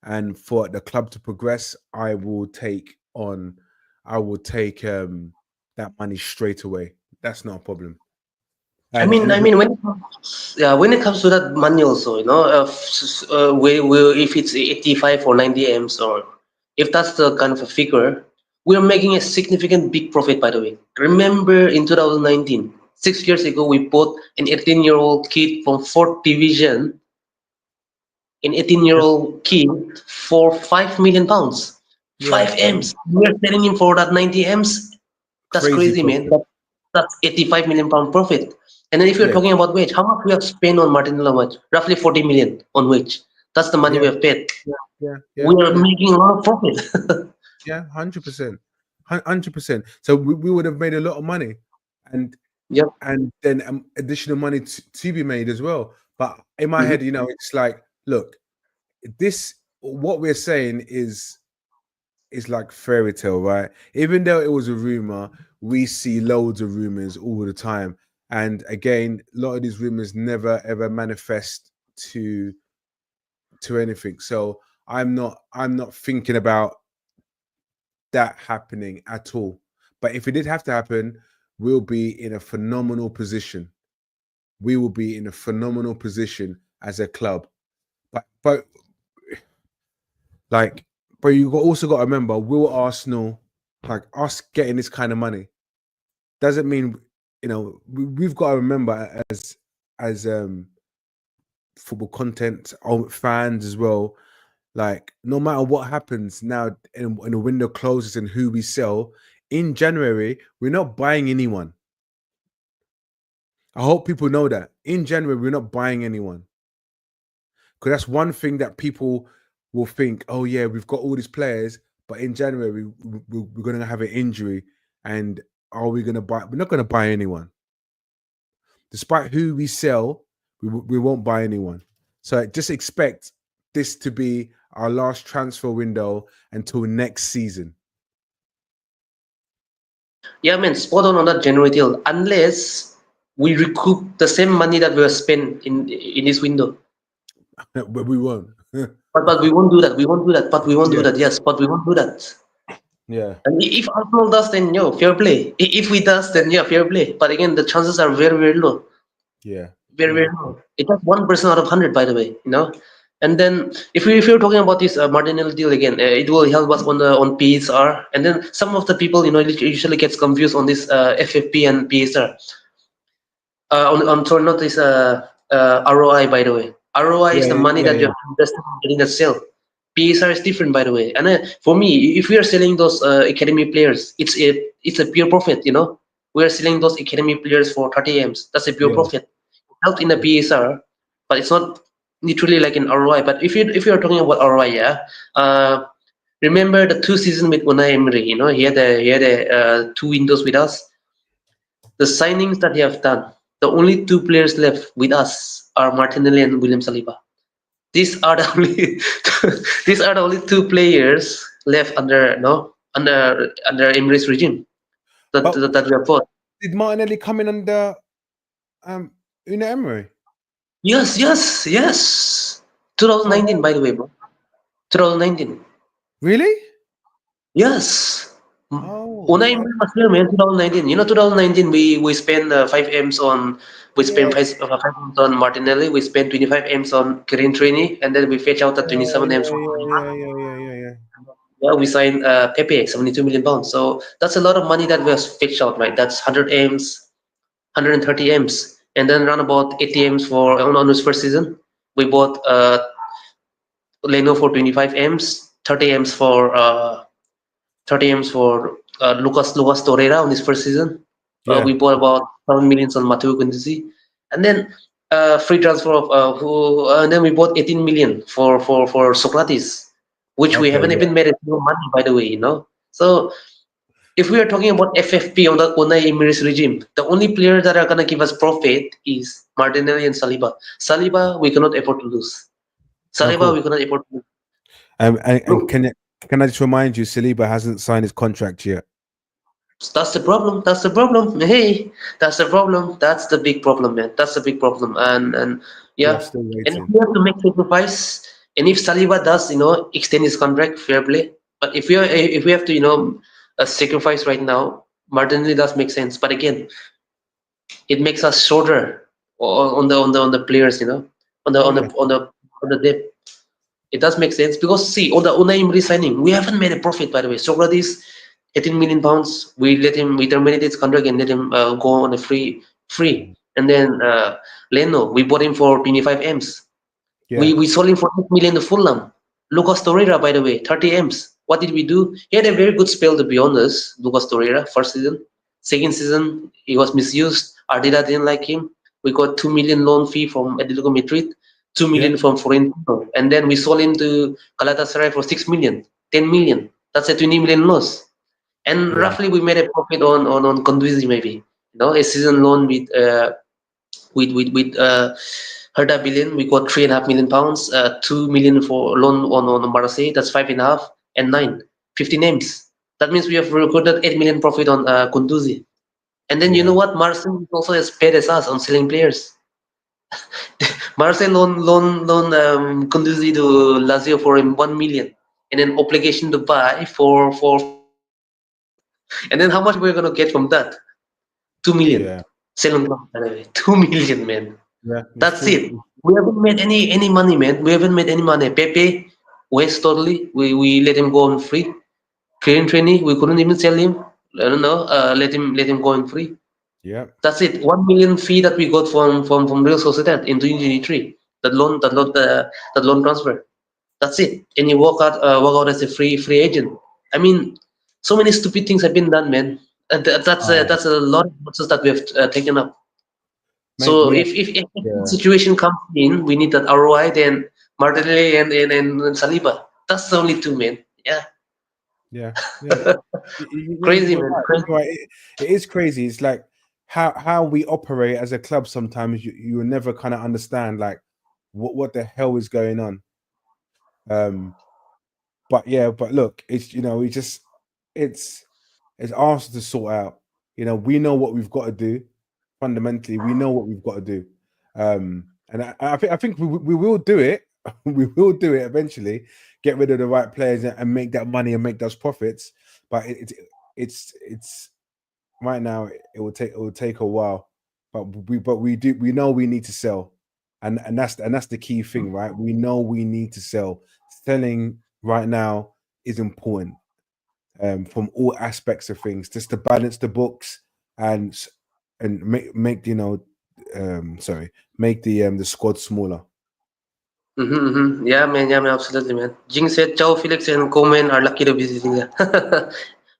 and for the club to progress, I will take that money straight away. That's not a problem. And if When it comes to that money also, if it's 85 or 90 m's, or if that's the kind of a figure, we are making a significant big profit, by the way. Remember in 2019, 6 years ago, we bought an 18-year-old kid from 4th division, an 18-year-old kid for £5 million. yeah, 5 m's. We're selling him for that 90 m's. That's crazy crazy, man. profit. That's 85 million pound profit. And then if you're Yeah, talking about wage, how much we have spent on Martinello wage? Roughly 40 million on wage. That's the money we yeah, have paid. yeah, yeah, We are yeah. making a lot of profit. Yeah, 100%, 100%. So we would have made a lot of money, and Yep. then additional money to be made as well. But in my Mhm. head, it's like, look, this what we're saying is like fairy tale, right? Even though it was a rumor, we see loads of rumors all the time, and again, a lot of these rumors never ever manifest to anything. So I'm not thinking about that happening at all. But if it did have to happen, we'll be in a phenomenal position. We will be in a phenomenal position as a club. But like, but also got to remember, will Arsenal, like us getting this kind of money, doesn't mean we've got to remember as football content fans as well. Like, no matter what happens now, and the window closes and who we sell in January, we're not buying anyone. I hope people know that in January we're not buying anyone, because that's one thing that people will think. Oh yeah, we've got all these players, but in January we're going to have an injury, and are we going to buy? We're not going to buy anyone, despite who we sell. We won't buy anyone. So just expect this to be our last transfer window until next season. Yeah, man, spot on that January deal. Unless we recoup the same money that we have spent in this window. But we won't. But we won't do that. We won't do that. But we won't do Yeah, that. Yes, but we won't do that. yeah, And if Arsenal does, then fair play. If we does, then fair play. But again, the chances are very, very low. yeah, Very, yeah, very low. It's just 1% out of 100, by the way. And then if you're talking about this Martinelli deal again, it will help us on PSR. And then some of the people usually gets confused on this FFP and PSR. On sorry, not this ROI, by the way. ROI is yeah, the money yeah, that you yeah, have invested in getting the sale. PSR is different, by the way. And for me, if we are selling those academy players, it's a pure profit. We are selling those academy players for 30 m's. That's a pure yeah, profit. Helped in the PSR, but it's not literally like an ROI. But if you're talking about ROI, yeah. Remember the 2 seasons with Unai Emery? He had a 2 windows with us. The signings that he have done, the only 2 players left with us are Martinelli and William Saliba. These are the only these are the only 2 players left under Emery's regime that, But that that we have bought. did Martinelli come in under um Una Emery? Yes, yes, yes. Oh 2019, wow. by the way, bro. 2019. Really? Yes. Oh, Unai Emery was here, man. 2019. 2019 we spent 5 m's on we spent yeah, 5 m's on Martinelli. We spent 25 m's on Kirin Trini, and then we fetch out the yeah, 27 m's yeah, from yeah, Saliba. yeah, yeah, yeah, yeah, yeah. Yeah, we signed Pepe, 72 million pounds. So that's a lot of money that we have fetched out, right? That's 100 m's, 130 M's, and then around about 80 M's for on his first season. We bought Leno for 25 M's, 30 M's for 30 M's for Lucas Torreira on his first season. Yeah. We bought about 7 millions on Matteo Guendouzi, and then free transfer of and then we bought 18 million for Socrates, which we Okay. haven't Yeah. even made any money, by the way, you know. So if we are talking about FFP on the Unai Emery's regime, the only players that are gonna give us profit is Martinelli and Saliba. Saliba we cannot afford to lose. Oh, Saliba cool. we cannot afford to lose. And Look, can I just remind you, Saliba hasn't signed his contract yet. that's the problem. That's the problem. Hey, that's the problem. That's the big problem, man. That's the big problem. And Yeah, yeah, still and if waiting. we have to make sacrifice, and if Saliba does, extend his contract, fair play. But if we have to, sacrifice right now, Martinelli does make sense. But again, it makes us shorter on the players, on the Oh on the yeah. on the on the depth. It does make sense because see, on the Unai Emery signing, we haven't made a profit, by the way. Socrates, 18 million pounds. We terminated his contract and let him go on a free. And then Leno, we bought him for 25 M's. We Yeah. we sold him for 8 million to Fulham. Lucas Torreira, by the way, 30 M's. What did we do? He had a very good spell, to be honest, Lucas Torreira, first season. Second season, he was misused. Ardila didn't like him. We got 2 million loan fee from Atletico Madrid, 2 Yeah. million from Florentino. And then we sold him to Galatasaray for 6 million, 10 million. That's a 20 million loss. And Yeah. roughly we made a profit on Conduisi maybe. A season loan with Hertha Berlin, we got 3.5 million pounds, 2 million for loan on Marseille, that's 5.5, and 9, 50 names. That means we have recorded 8 million profit on Kunduzi. And then you know Yeah. what? Marseille is also as paid as us on selling players. Marseille loan Kunduzi to Lazio for 1 million, and then obligation to buy for 5 million. And then how much we're gonna get from that? 2 million. Yeah. Selling, by the way, 2 million, man. Yeah. It's That's true. it. We haven't made any money, man. We haven't made any money. Pepe, waste totally. We let him go on free. Trainee, we couldn't even sell him. I don't know. Let him go on free. Yeah. That's it. 1 million fee that we got from Real Sociedad in 2023. That loan transfer. That's it. And you walk out as a free agent. I mean, so many stupid things have been done, man. Oh, That's a lot of losses that we have taken up. mate. So Yeah. if the Yeah. situation comes in, we need that ROI, then Martinelli and Saliba. That's the only two, man. Yeah. Yeah. Yeah. Crazy, You're man. right. Crazy. You're right. It is crazy. It's like how we operate as a club. Sometimes you will never kind of understand like what the hell is going on. Um, but yeah, but look, it's we just it's it's ours to sort out. We know what we've got to do. Fundamentally, we know what we've got to do. And I think we will do it. We will do it eventually. Get rid of the right players and make that money and make those profits. But it's right now. It will take a while. But we know we need to sell, and that's the key thing, right? We know we need to sell. Selling right now is important from all aspects of things, just to balance the books and make make the squad smaller. Yeah, man, absolutely, man. Jing said Chow Felix and Coleman are lucky to be sitting there.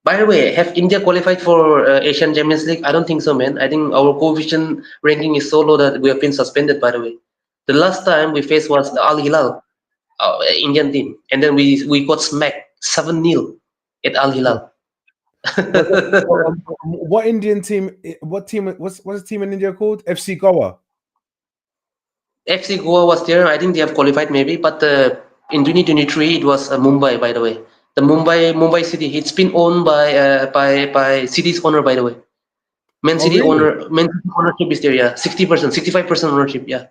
By the way, have India qualified for Asian Champions League? I don't think so, man. I think our coefficient ranking is so low that we have been suspended, by the way. The last time we faced was the Al Hilal, Indian team, and then we got smacked 7-0 at Al Sure. Hilal. What Indian team? What team? What's the team in India called? FC Goa. FC Goa was there. I think they have qualified maybe, but in 2023 it was Mumbai, by the way. The Mumbai City. It's been owned by City's owner, by the way. Oh, really? Man City ownership is there. Yeah, 60%, 65% ownership. Yeah.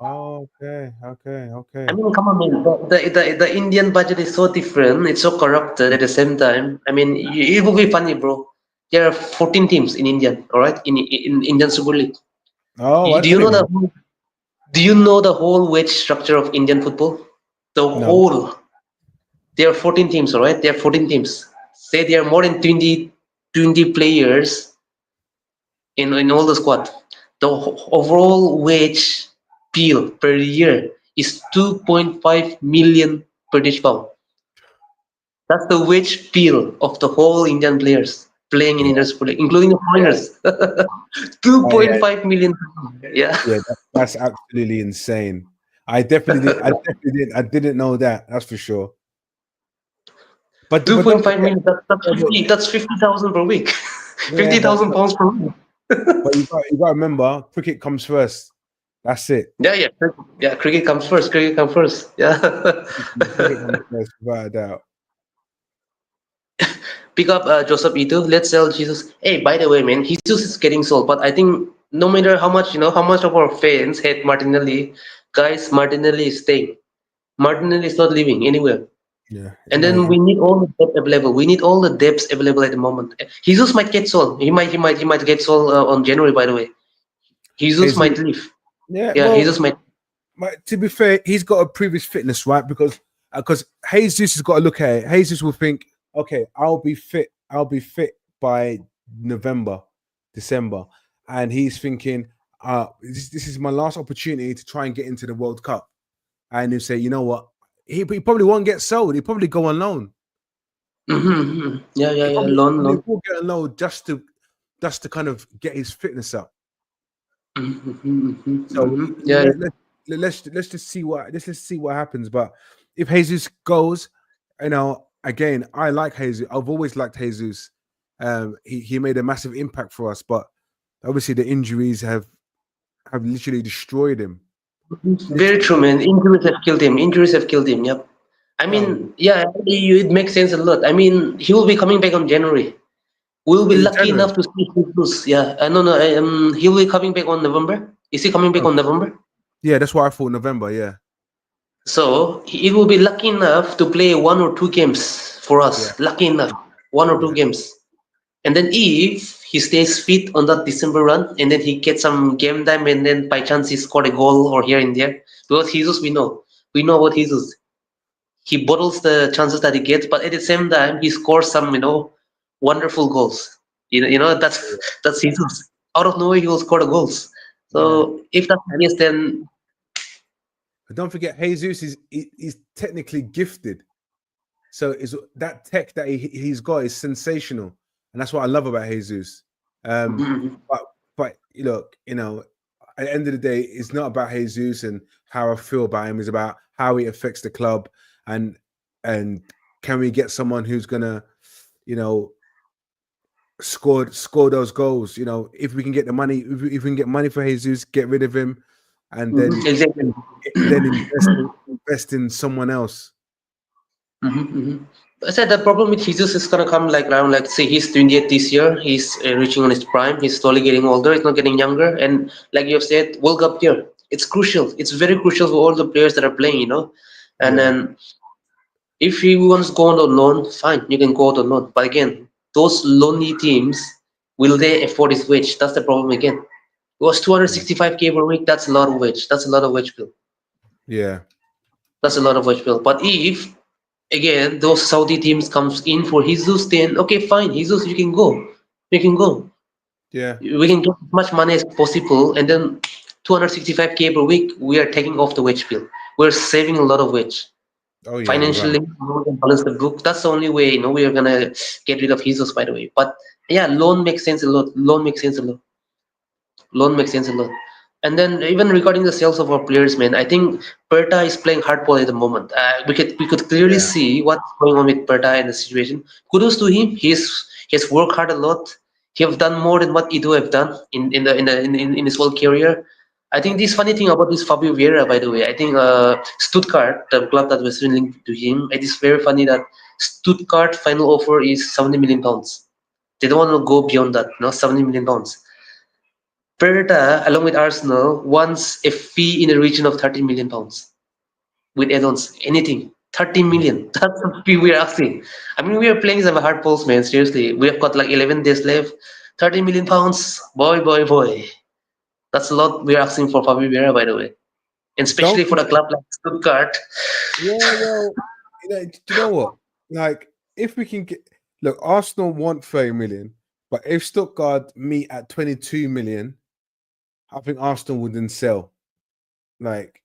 Oh, okay, okay, I okay. mean, come on, man. The Indian budget is so different. It's so corrupted at the same time. I mean, it will be funny, bro. There are 14 teams in Indian. All right, in Indian Super League. Oh, Do I you know didn't know. the whole wage structure of Indian football? The No. whole. There are 14 teams, all right? There are 14 teams. Say there are more than 20 players in all the squad. The overall wage bill per year is 2.5 million British pound. That's the wage bill of the whole Indian players playing in Yeah. Indian Super League, including the foreigners. Oh, yeah. 2.5 million. Yeah. Yeah, that's absolutely insane. I didn't know that. That's for sure. But don't 2.5 forget, million. That's yeah, but, 50. That's 50,000 per week. yeah, 50,000 pounds per week. but you got to remember, cricket comes first. That's it. Yeah, yeah, yeah. Cricket comes first. Cricket comes first. Yeah. Cricket comes first, without a doubt. Pick up Joseph Ito. Let's sell Jesus. Hey, by the way, man, Jesus is getting sold, but I think no matter how much how much of our fans hate Martinelli, guys, Martinelli is staying. Martinelli is not leaving anywhere. Yeah, And no, then we need all the depth available. We need all the depths available at the moment. Jesus might get sold. He might get sold on January. By the way, Jesus Jesus. might leave. Yeah, Yeah, well, Jesus might. to be fair, he's got a previous fitness, right? Because Jesus has got to look at it. Jesus will think, okay, I'll be fit. I'll be fit by November, December, and he's thinking, this is my last opportunity to try and get into the World Cup. And he'll say, you know what? He probably won't get sold. He'll probably go on loan. Yeah, yeah, He yeah. probably, Loan, probably loan. will get a loan just to kind of get his fitness up. So Yeah, yeah. let's just see what happens. But if Jesus goes, again, I like Jesus. I've always liked Jesus. He made a massive impact for us, but obviously the injuries have literally destroyed him. Very true, man. Injuries have killed him. Injuries have killed him. Yep. I Oh, mean, yeah, it makes sense a lot. I mean, he will be coming back on January. We'll be is it lucky January? enough to see Jesus. Yeah. No, no. He'll be coming back on November. Is he coming back Oh, on November? yeah, that's why I thought November. Yeah, So he will be lucky enough to play 1 or 2 games for yeah, us. Lucky enough, 1 or 2 games. And then if he stays fit on that December run, and then he gets some game time, and then by chance he scored a goal or here and there, because Jesus, we know about Jesus. He bottles the chances that he gets, but at the same time, he scores some, wonderful goals. That's Jesus. Out of nowhere, he will score the goals. yeah. So if that's the And case, then but don't forget, Jesus is technically gifted. So is that tech that he's got is sensational, and that's what I love about Jesus. But look, at the end of the day, it's not about Jesus and how I feel about him. It's about how he affects the club, and can we get someone who's gonna, score those goals? If we can get the money, if we can get money for Jesus, get rid of him, and then exactly. invest in someone else. I said the problem with Jesus is gonna come like around, like, say he's 28 this year, he's reaching on his prime, he's slowly getting older, he's not getting younger, and like you have said, World Cup year, it's crucial, it's very crucial for all the players that are playing. And Yeah, then if he wants to go on loan, fine, you can go on loan. But again, those lonely teams, will they afford his wage? That's the problem again. It was yeah, 265K per week, that's a lot of wage. That's a lot of wage bill. yeah, That's a lot of wage bill. But if again those Saudi teams comes in for Jesus, then okay, fine, Jesus, you can go. You can go. yeah. We can get as much money as possible, and then 265K per week, we are taking off the wage bill. We're saving a lot of wage. Oh yeah, you're right. Financially, we can balance the book. That's the only way, we are gonna get rid of Jesus, by the way. But yeah, loan makes sense a lot. Loan makes sense a lot. Loan makes sense a lot. And then even regarding the sales of our players, man, I think Perta is playing hardball at the moment. We could clearly Yeah, see what's going on with Perta in the situation. Kudos to him. He's worked hard a lot. He have done more than what Ido have done in his whole career. I think this funny thing about this Fabio Vieira, by the way, I think Stuttgart, the club that was linked to him, it is very funny that Stuttgart final offer is 70 million pounds. They don't want to go beyond that, 70 million pounds. Perta, along with Arsenal, wants a fee in the region of 30 million pounds with add-ons, anything. 30 yeah. million. That's the fee we're asking. I mean, we are playing some hard pulse, man. Seriously, we have got like 11 days left. 30 million pounds, boy, boy, boy. That's a lot we're asking for Fabio Vieira, by the way, and especially Don't for a forget. club like Stuttgart. Yeah, well, do you know what? Like, if we can get look, Arsenal want 30 million, but if Stuttgart meet at 22 million, I think Arsenal wouldn't sell like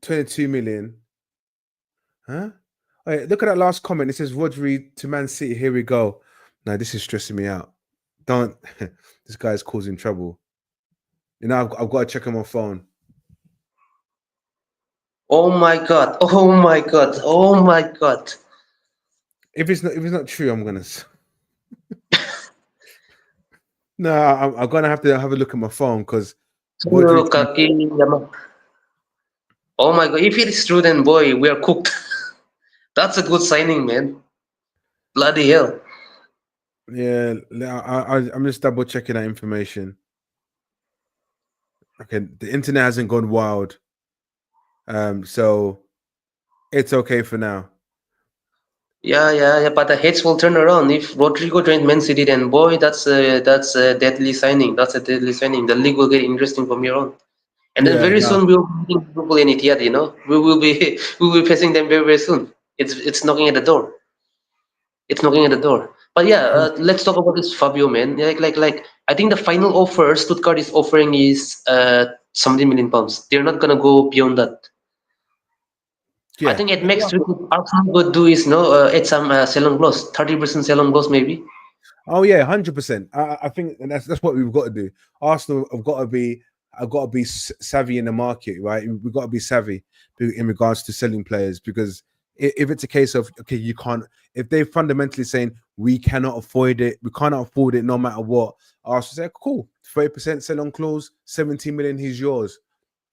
22 million. Huh? Hey, look at that last comment. It says Rodri to Man City. Here we go. No, this is stressing me out. Don't. This guy's causing trouble. I've got to check on my phone. Oh my god! Oh my god! Oh my god! If it's not true, I'm gonna. No, I'm gonna have to have a look at my phone because Rodri. Oh my god! If it is true, then boy, we are cooked. That's a good signing, man. Bloody hell! Yeah, I'm just double checking that information. Okay, the internet hasn't gone wild, so it's okay for now. Yeah. But the heads will turn around if Rodrigo joined Man City. Then boy, that's a deadly signing. That's a deadly signing. The league will get interesting from here on. And then Yeah, very no, soon we'll be meeting Liverpool and Etihad. We will be we will be facing them very soon. It's knocking at the door. It's knocking at the door. But yeah, let's talk about this Fabio, man. Like I think the final offer Stuttgart is offering is 70 million pounds. They're not gonna go beyond that. I yeah. think at max Arsenal would do is add some sell-on clause, 30% sell-on clause maybe. Oh yeah, 100%. I think, and that's what we've got to do. Arsenal have got to be savvy in the market, right? We've got to be savvy in regards to selling players because if it's a case of okay, you can't. If they're fundamentally saying we cannot afford it, we cannot afford it, no matter what, Arsenal say cool, 30% sell-on clause, 17 million, he's yours,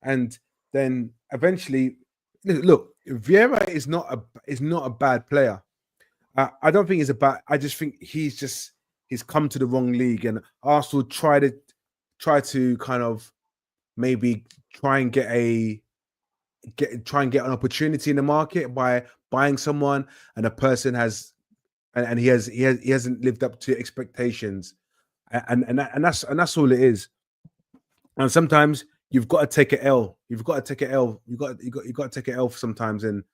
and then eventually, look, Vieira is not a bad player. I don't think he's a bad. I just think he's come to the wrong league, and Arsenal try to kind of maybe try and get an opportunity in the market by buying someone, and a person has and he hasn't lived up to expectations, and that's all it is. And sometimes you've got to take an L. You've got to take an L. You got to take an L sometimes, and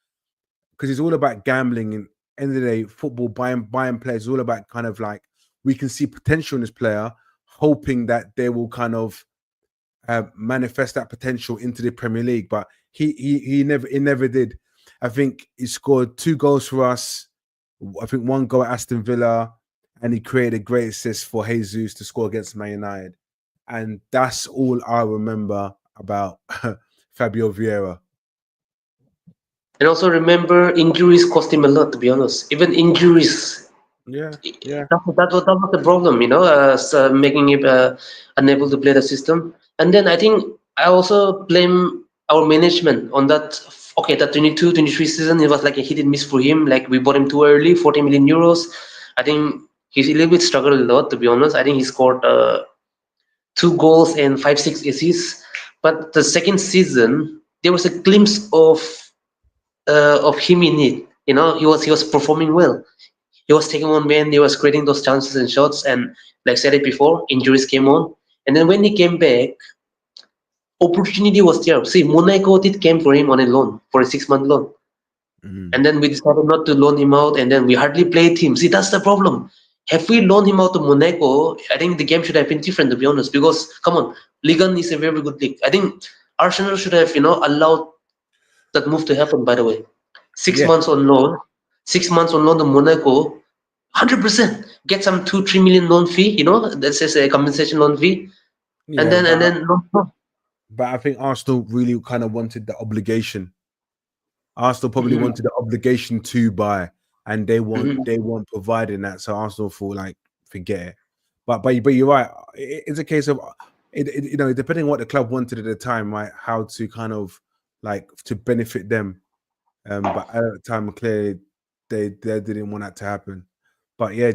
because it's all about gambling. And end of the day, football buying players is all about kind of like we can see potential in this player, hoping that they will kind of manifest that potential into the Premier League. But he never did. I think he scored 2 goals for us. I think 1 goal at Aston Villa, and he created a great assist for Jesus to score against Man United. And that's all I remember about Fabio Vieira. And also remember, injuries cost him a lot. To be honest, even injuries. Yeah. That was the problem, so making him unable to play the system. And then I think I also blame our management on that. Okay, that 22-23 season, it was like a hit and miss for him. Like we bought him too early, 40 million euros. I think he's a little bit struggled a lot, to be honest. I think he scored 2 goals and 5-6 assists. But the second season, there was a glimpse of him in it. He was performing well. He was taking on men, he was creating those chances and shots, and like I said it before, injuries came on. And then when he came back, opportunity was there. See, Monaco did came for him on a loan, for a 6-month loan. And then we decided not to loan him out, and then we hardly played him. See, that's the problem. Have we loaned him out to Monaco, I think the game should have been different, to be honest, because, come on, Ligue 1 is a very good league. I think Arsenal should have, allowed that move to happen, by the way. 6 Yeah. months on loan, 6 months on loan to Monaco, 100%. Get some 2-3 million loan fee, that's just a compensation loan fee. Yeah, And then but I think Arsenal really kind of wanted the obligation. Arsenal probably wanted the obligation to buy, and they weren't providing that. So Arsenal thought like, forget it. But you're right. It's a case of depending on what the club wanted at the time, right? How to kind of like to benefit them. But at the time, clearly they didn't want that to happen. But yeah,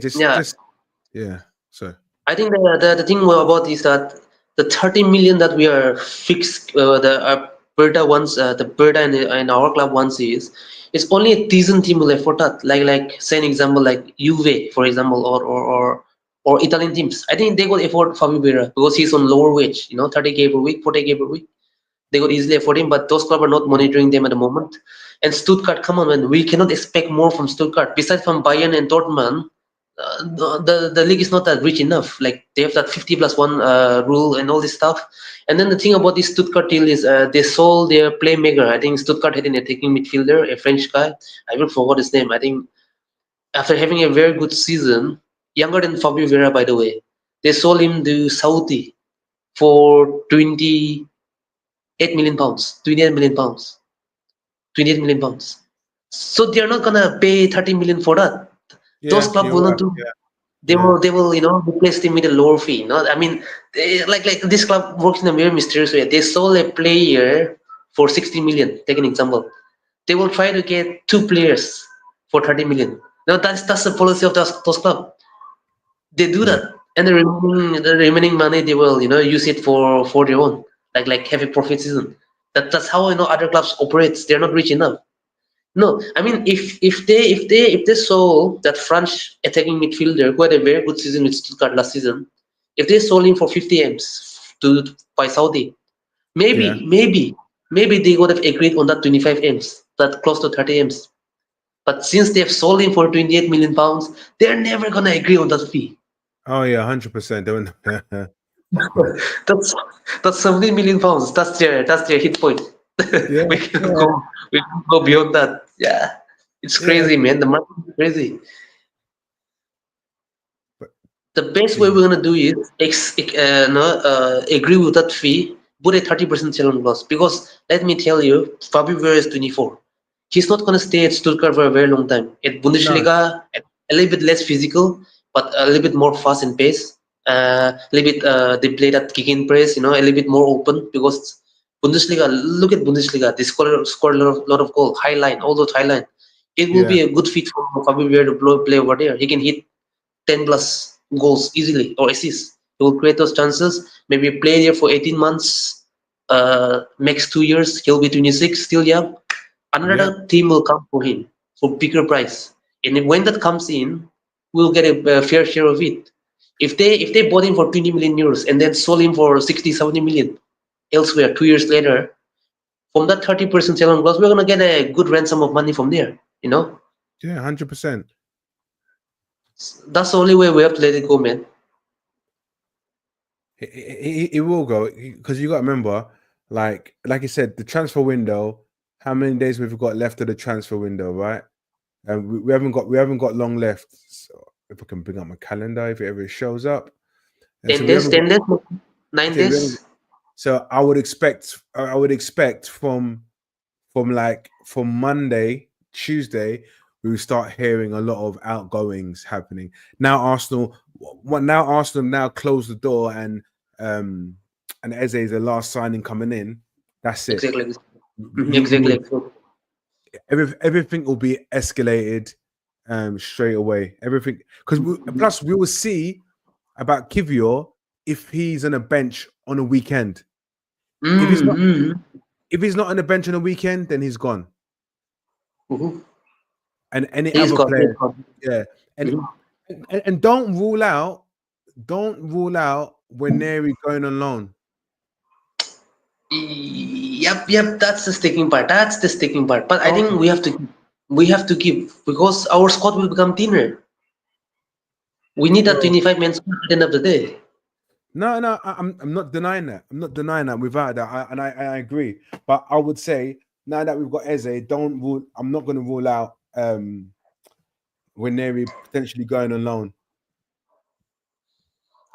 yeah. So I think the thing about is that the 30 million that we are fixed, the Berta wants, the Berta and our club wants is only a decent team will afford that. Like say an example like Juve, for example, or Italian teams. I think they could afford Fabio Vieira because he's on lower wage, 30K per week, 40K per week. They could easily afford him, but those clubs are not monitoring them at the moment. And Stuttgart, come on, man, we cannot expect more from Stuttgart. Besides from Bayern and Dortmund, the league is not that rich enough. Like they have that 50+1 rule and all this stuff. And then the thing about this Stuttgart deal is they sold their playmaker. I think Stuttgart had an attacking midfielder, a French guy. I even forgot his name. I think after having a very good season, younger than Fabio Vieira, by the way, they sold him to Saudi for 28 million pounds. 28 million pounds. 28 million pounds. So they're not gonna pay 30 million for that. Those Yeah, clubs you're will not right. do. Yeah, They yeah, will, replace him with a lower fee. I mean, like this club works in a very mysterious way. They sold a player for 60 million. Take an example. They will try to get two players for 30 million. Now that's the policy of those clubs. They do yeah. that, and the remaining money they will use it for their own, like have a profit season. That's how other clubs operates. They're not rich enough. No, I mean if they sold that French attacking midfielder who had a very good season with Stuttgart last season, if they sold him for 50 m's to by Saudi, Yeah. maybe they would have agreed on that 25 m's, that close to 30 m's. But since they have sold him for 28 million pounds, they're never gonna agree on that fee. Oh yeah, 100%. They wouldn't- That's that's 17 million pounds. That's their hit point. yeah, we can yeah. go we can go beyond that. Yeah, it's Yeah. crazy, man. The market is crazy. But The best way yeah. we're gonna do is agree with that fee, put a 30% challenge clause. Because let me tell you, Fabio Vieira is 24. He's not gonna stay at Stuttgart for a very long time. At No. Bundesliga, a little bit less physical, but a little bit more fast and pace. A little bit they play that kick in press, a little bit more open because Bundesliga. Look at Bundesliga. They score a lot of goal, high line, all those high line. It will Yeah. be a good fit for Fabio Vieira to play over there. He can hit 10 plus goals easily or assists. He will create those chances. Maybe play there for 18 months. Next 2 years, he'll be 26, still young. Yeah. Another team will come for him for bigger price. And when that comes in, we'll get a fair share of it. If they bought him for 20 million euros and then sold him for 60, 70 million elsewhere 2 years later, from that 30% sell on gross, we're gonna get a good ransom of money from there. Yeah. 100%. That's the only way we have to let it go, man. It will go because you got to remember, like you said, the transfer window. How many days we've got left of the transfer window, right? And we haven't got long left. So if I can bring up my calendar, if it ever shows up, and 10 so we days, haven't got. 10 days, 9 Yeah, we haven't. days. So I would expect from Monday, Tuesday, we will start hearing a lot of outgoings happening. Now Arsenal now close the door and Eze is the last signing coming in. That's it. Exactly. We Exactly. will everything will be escalated straight away. Everything because plus we will see about Kiwior if he's on a bench on a weekend. If he's not Mm-hmm. if he's not on the bench on a weekend, then he's gone. Mm-hmm. And any He's other gone. He's player, gone. yeah. And Mhm. and don't rule out Waneri going on loan. Yep. That's the sticking part. That's the sticking part. But I think Don't we have to give because our squad will become thinner. We need that bro. 25 men squad at the end of the day. No, I'm not denying that. I'm not denying that without that. I agree. But I would say now that we've got Eze, don't rule. I'm not going to rule out Waneri potentially going on loan.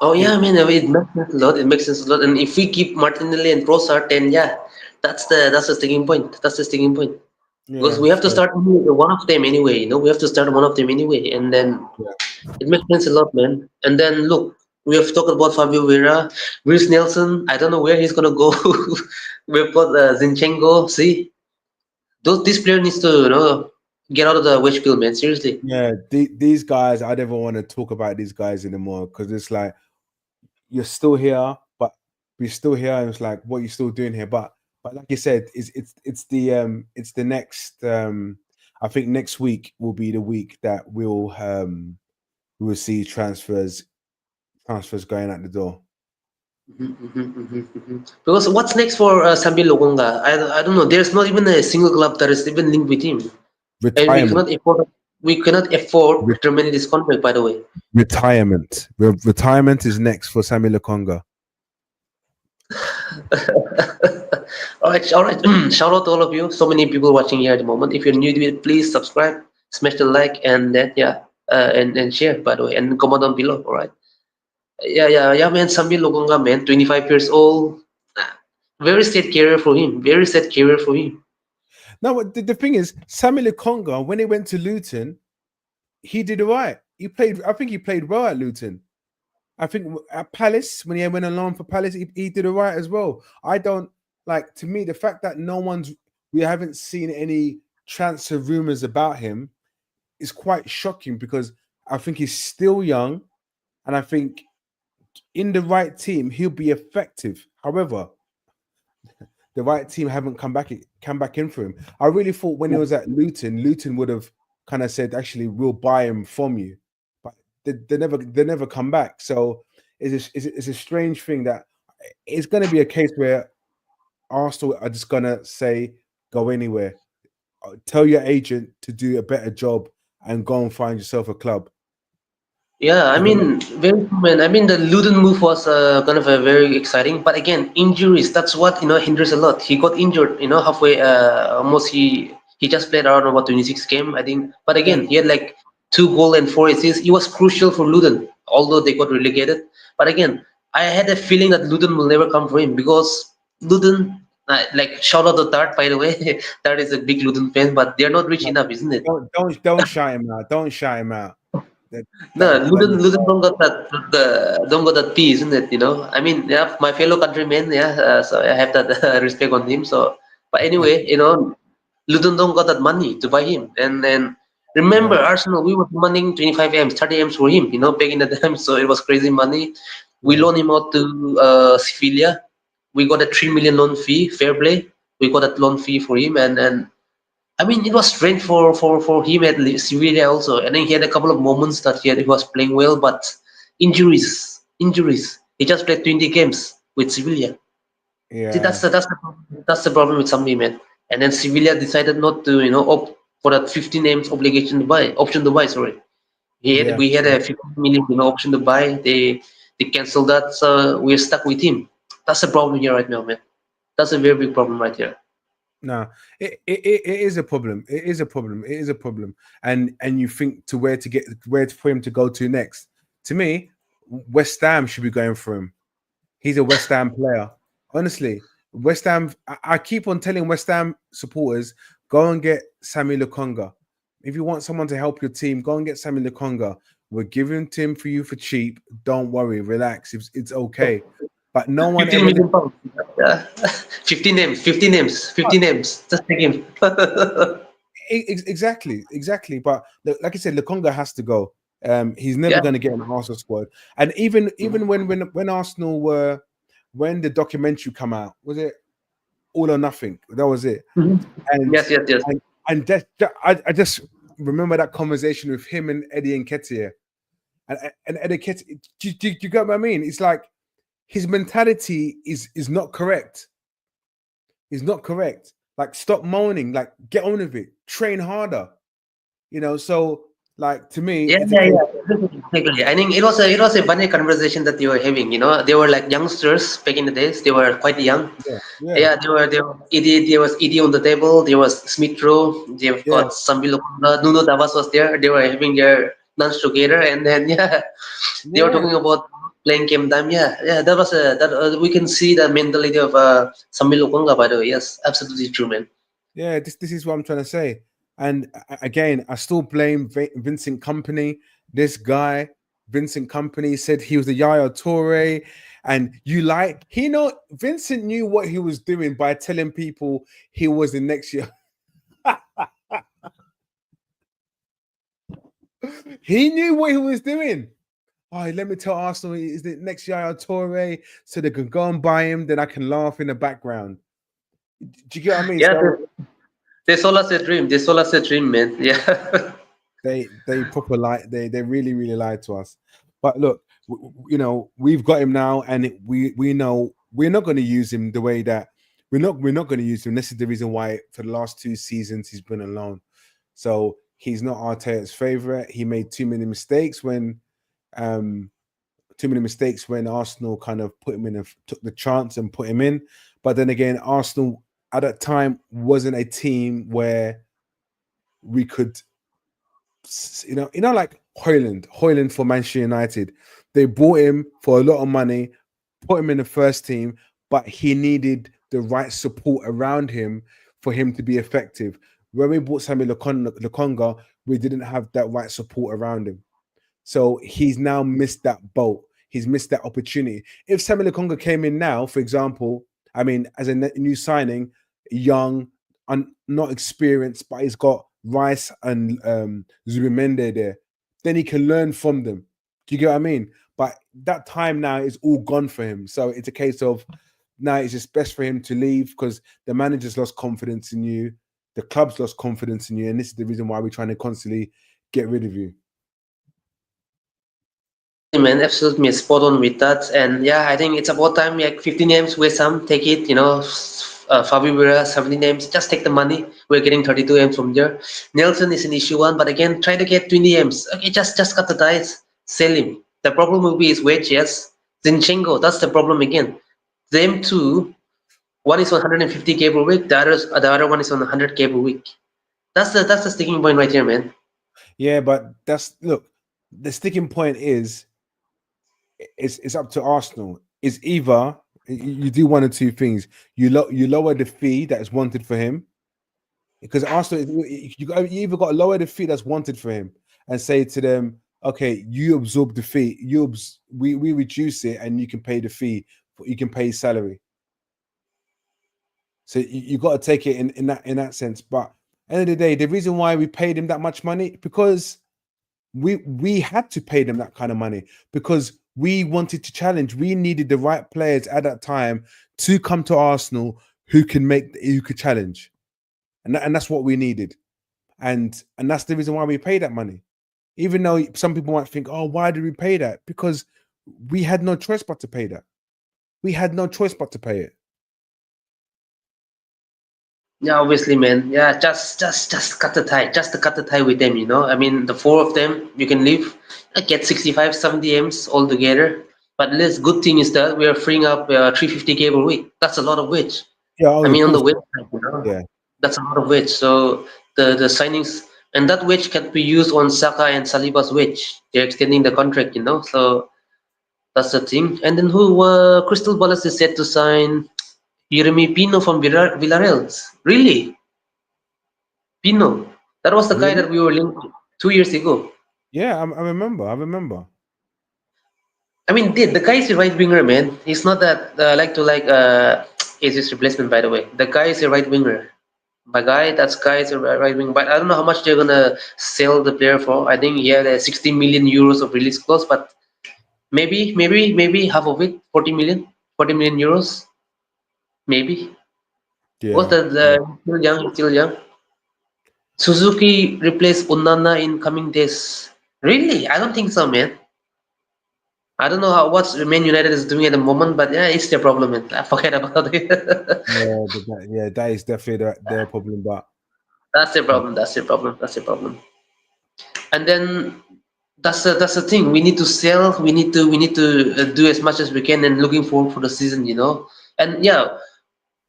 Oh It, yeah, I mean it makes sense a lot. It makes sense a lot. And if we keep Martinelli and Trossard, then yeah, that's the sticking point. That's the sticking point. Because yeah. we have to So start one of them anyway. We have to start one of them anyway, and then yeah. it makes sense a lot, man. And then look, we have talked about Fabio Vieira, Bruce Nelson. I don't know where he's gonna go. We've got Zinchenko. See, this player needs to get out of the wedge field, man. Seriously. Yeah, these guys, I never want to talk about these guys anymore because it's like you're still here, but we're still here, and it's like what you're still doing here. But like you said, it's the next I think next week will be the week that we'll see transfers going out the door. Because what's next for Sambi Lokonga? I don't know. There's not even a single club that is even linked with him. And we Retirement. cannot afford. we cannot afford Re- to terminate this contract. By the way. retirement. Retirement is next for Sammy Lokonga. All right. Shout out to all of you. So many people watching here at the moment. If you're new to it, please subscribe, smash the like, and then and share. By the way, and comment down below. All right. Yeah, man. Samir Lokonga, man, 25 years old. Ah, very sad career for him. Very sad career for him. Now, the thing is, Sammy Lokonga, when he went to Luton, he did all right. He played. I think he played well at Luton. I think at Palace, when he went on loan for Palace, he did all right as well. I don't like, to me, the fact that we haven't seen any transfer rumors about him is quite shocking, because I think he's still young, and I think in the right team he'll be effective. However, the right team haven't come back in for him. I really thought when he was at Luton would have kind of said, actually, we'll buy him from you, but they never come back. So it's a strange thing that it's going to be a case where Arsenal are just going to say, go anywhere. Tell your agent to do a better job and go and find yourself a club. Yeah, I They're gonna, mean, very true, man. I mean, the Luton move was kind of a very exciting, but again, injuries. That's what hinders a lot. He got injured, halfway. Almost he just played around about 26 game, I think. But yeah, again, he had like 2 goal and 4 assists. He was crucial for Luton, although they got relegated. But again, I had a feeling that Luton will never come for him because Luton. Like shout out to Tart, by the way. Tart is a big Luton fan, but they're not rich enough, isn't it? don't shout him out. Don't shout him out. That, No, that Luton don't got that P, isn't it? I mean, yeah, my fellow countrymen, yeah. So I have that respect on him. So, but anyway, Luton don't got that money to buy him. And remember, yeah, Arsenal, we were demanding 25 m's, 30 m's for him. Back in the time. So it was crazy money. We yeah, loaned him out to Sevilla. We got a 3 million loan fee, fair play. We got that loan fee for him, and I mean, it was strange for him at Sevilla also. And then he had a couple of moments that he was playing well, but injuries. He just played 20 games with Sevilla. See, yeah, that's the problem with Sambi, man. And then Sevilla decided not to, opt for that 15 names option to buy. Sorry, yeah. we had a 15 million, option to buy. They canceled that, so we're stuck with him. That's the problem here right now, man. That's a very big problem right here. No, it is a problem. It is a problem. It is a problem. And you think to where for him to go to next. To me, West Ham should be going for him. He's a West Ham player. Honestly, West Ham. I keep on telling West Ham supporters, go and get Sammy Lokonga. If you want someone to help your team, go and get Sammy Lokonga. We're giving him for you for cheap. Don't worry, relax. It's okay. But no one 15 ever. million pounds. Yeah. 50 names, 50 names, 50 names. Just take him. Exactly. But like I said, Lukonga has to go. He's never Yeah. going to get in the Arsenal squad. And even when Arsenal were, when the documentary come out, was it All or Nothing? That was it. Mhm. And Yes. I just remember that conversation with him and Eddie Nketiah. And Eddie Nketiah, do you get what I mean? It's like his mentality is not correct. Is not correct. Like, stop moaning. Like, get on with it. Train harder. So like, to me, Yeah. Exactly. I think it was a funny conversation that they were having. They were like youngsters back in the days. They were quite young. yeah, Yeah, there were Eddie. There was Eddie on the table. There was Smith Rowe. They've yeah, got Sambi Lokonga. Nuno Tavares was there. They were having their lunch together, and then they were yeah, talking about playing game time. Yeah. That we can see the mentality of Sambi Lokonga. By the way, yes, absolutely true, man. yeah. This is what I'm trying to say. And again, I still blame Vincent Company. This guy, Vincent Company, said he was a Yaya Toure, and Vincent knew what he was doing by telling people he was the next year. He knew what he was doing. Oh, let me tell Arsenal is the next Yaya Toure, so they can go and buy him. Then I can laugh in the background. Do you get what I mean? Yeah, So they sold us a dream. They sold us a dream, man. Yeah. they proper they really lied to us. But look, we've got him now, and we know we're not going to use him the way that we're not going to use him. This is the reason why for the last 2 seasons he's been alone. So he's not Arteta's favorite. He made too many mistakes when Arsenal kind of put him in and took the chance and put him in. But then again, Arsenal at that time wasn't a team where we could, like Hoyland for Manchester United. They bought him for a lot of money, put him in the first team, but he needed the right support around him for him to be effective. When we bought Samuel Lokonga, we didn't have that right support around him. So he's now missed that boat. He's missed that opportunity. If Samuel Lokonga came in now, for example, I mean, as a new signing, young, not experienced, but he's got Rice and Zubimende there, then he can learn from them. Do you get what I mean? But that time now is all gone for him. So it's a case of now it's just best for him to leave because the manager's lost confidence in you, the club's lost confidence in you, and this is the reason why we're trying to constantly get rid of you. Man, absolutely spot on with that. And yeah, I think it's about time. Like 50 names, weigh some, take it. Fabio Vieira, 70 names, just take the money. We're getting 32 M's from there. Nelson is an issue one, but again, try to get 20 M's. Okay, just cut the ties, sell him. The problem will be his wage, yes. Zinchenko, that's the problem again. Them two, one is on 150K per week, the other one is on 100K per week. That's the sticking point right here, man. Yeah, but the sticking point is it's up to Arsenal. It's either you do one or two things. You lower the fee that is wanted for him, because Arsenal, you either got to lower the fee that's wanted for him and say to them, okay, you absorb the fee, we reduce it, and you can pay the fee, you can pay his salary. So you got to take it in that sense. But end of the day, the reason why we paid him that much money, because we had to pay them that kind of money because we wanted to challenge. We needed the right players at that time to come to Arsenal who could challenge, and that's what we needed, and that's the reason why we paid that money. Even though some people might think, "Oh, why did we pay that?" Because we had no choice but to pay that. We had no choice but to pay it. Yeah, obviously, man. Yeah, just cut the tie. Just to cut the tie with them, I mean, the four of them, you can leave, get 65, 70 M's all together. But the good thing is that we are freeing up 350K per week. That's a lot of wage. Yeah, I mean, of on the course. website, Yeah, that's a lot of wage. So the signings, and that wage can be used on Saka and Saliba's wage. They're extending the contract, So that's the thing. And then Crystal Palace is set to sign Jeremy Pino from Villarreal. Really? Pino. That was the guy really. that we were linked to 2 years ago. Yeah, I remember. I mean, the guy is a right winger, man. He's not that is his replacement, by the way. The guy is a right winger. That guy is a right wing. But I don't know how much they're gonna sell the player for. I think he had 60 million euros of release clause, but maybe half of it, 40 million euros, maybe. What's Yeah. the still young. Suzuki replace Onana in coming days. Really? I don't think so, man. I don't know what Man United is doing at the moment, but yeah, it's their problem, man. I forget about it. That is definitely their problem. But That's their problem. That's their problem. That's their problem. And then that's the thing. We need to sell. We need to do as much as we can, and looking forward for the season. And yeah,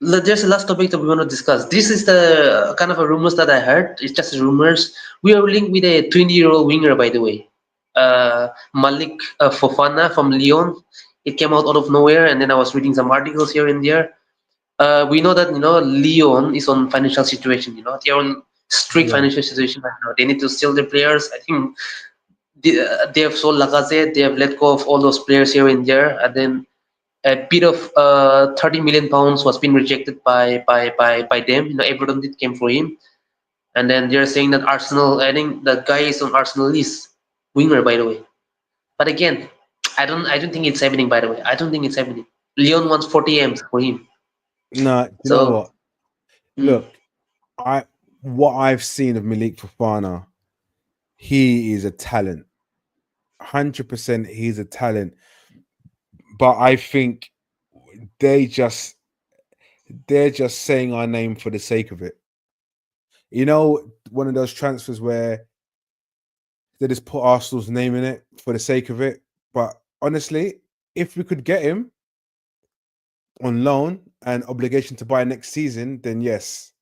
there's a last topic that we want to discuss. This is the kind of a rumors that I heard. It's just rumors. We are linked with a 20-year-old winger, by the way, Malick Fofana from Lyon. It came out of nowhere, and then I was reading some articles here and there. We know that Lyon is on financial situation. They're on strict yeah, financial situation right now. They need to sell their players. I think they have sold Lacazette. They have let go of all those players here and there, and then a bit of 30 million pounds was being rejected by them. Everton did came for him, and then they're saying that Arsenal. I think the guy is on Arsenal list, winger by the way. But again, I don't think it's happening. By the way, I don't think it's happening. Leon wants 40 M's for him. no, you know So what? mm, Look, what I've seen of Malick Fofana, he is a talent. 100%, he's a talent. But I think they just they're just saying our name for the sake of it. You know, one of those transfers where they just put Arsenal's name in it for the sake of it. But honestly, if we could get him on loan and obligation to buy next season, then yes,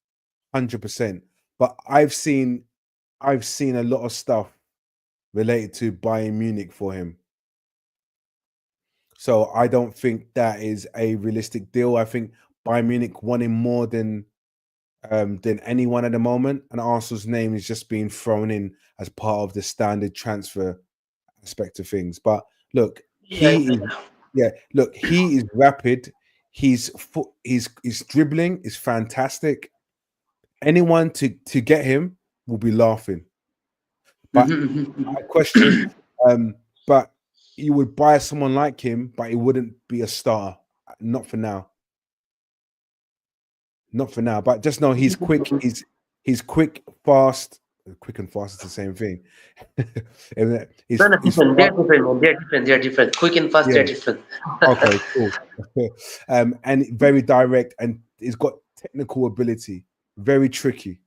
100%. But I've seen a lot of stuff related to Bayern Munich for him. So I don't think that is a realistic deal. I think Bayern Munich want him more than anyone at the moment, and Arsenal's name is just being thrown in as part of the standard transfer aspect of things. But look, he is rapid. His dribbling is fantastic. Anyone to get him will be laughing. But I question, but you would buy someone like him, but he wouldn't be a star. Not for now. Not for now. But just know he's quick. He's quick, fast. Quick and fast is the same thing. He's No, different. They're different, man. They're different. Quick and fast, they're different. Okay, cool. And very direct, and he's got technical ability. Very tricky.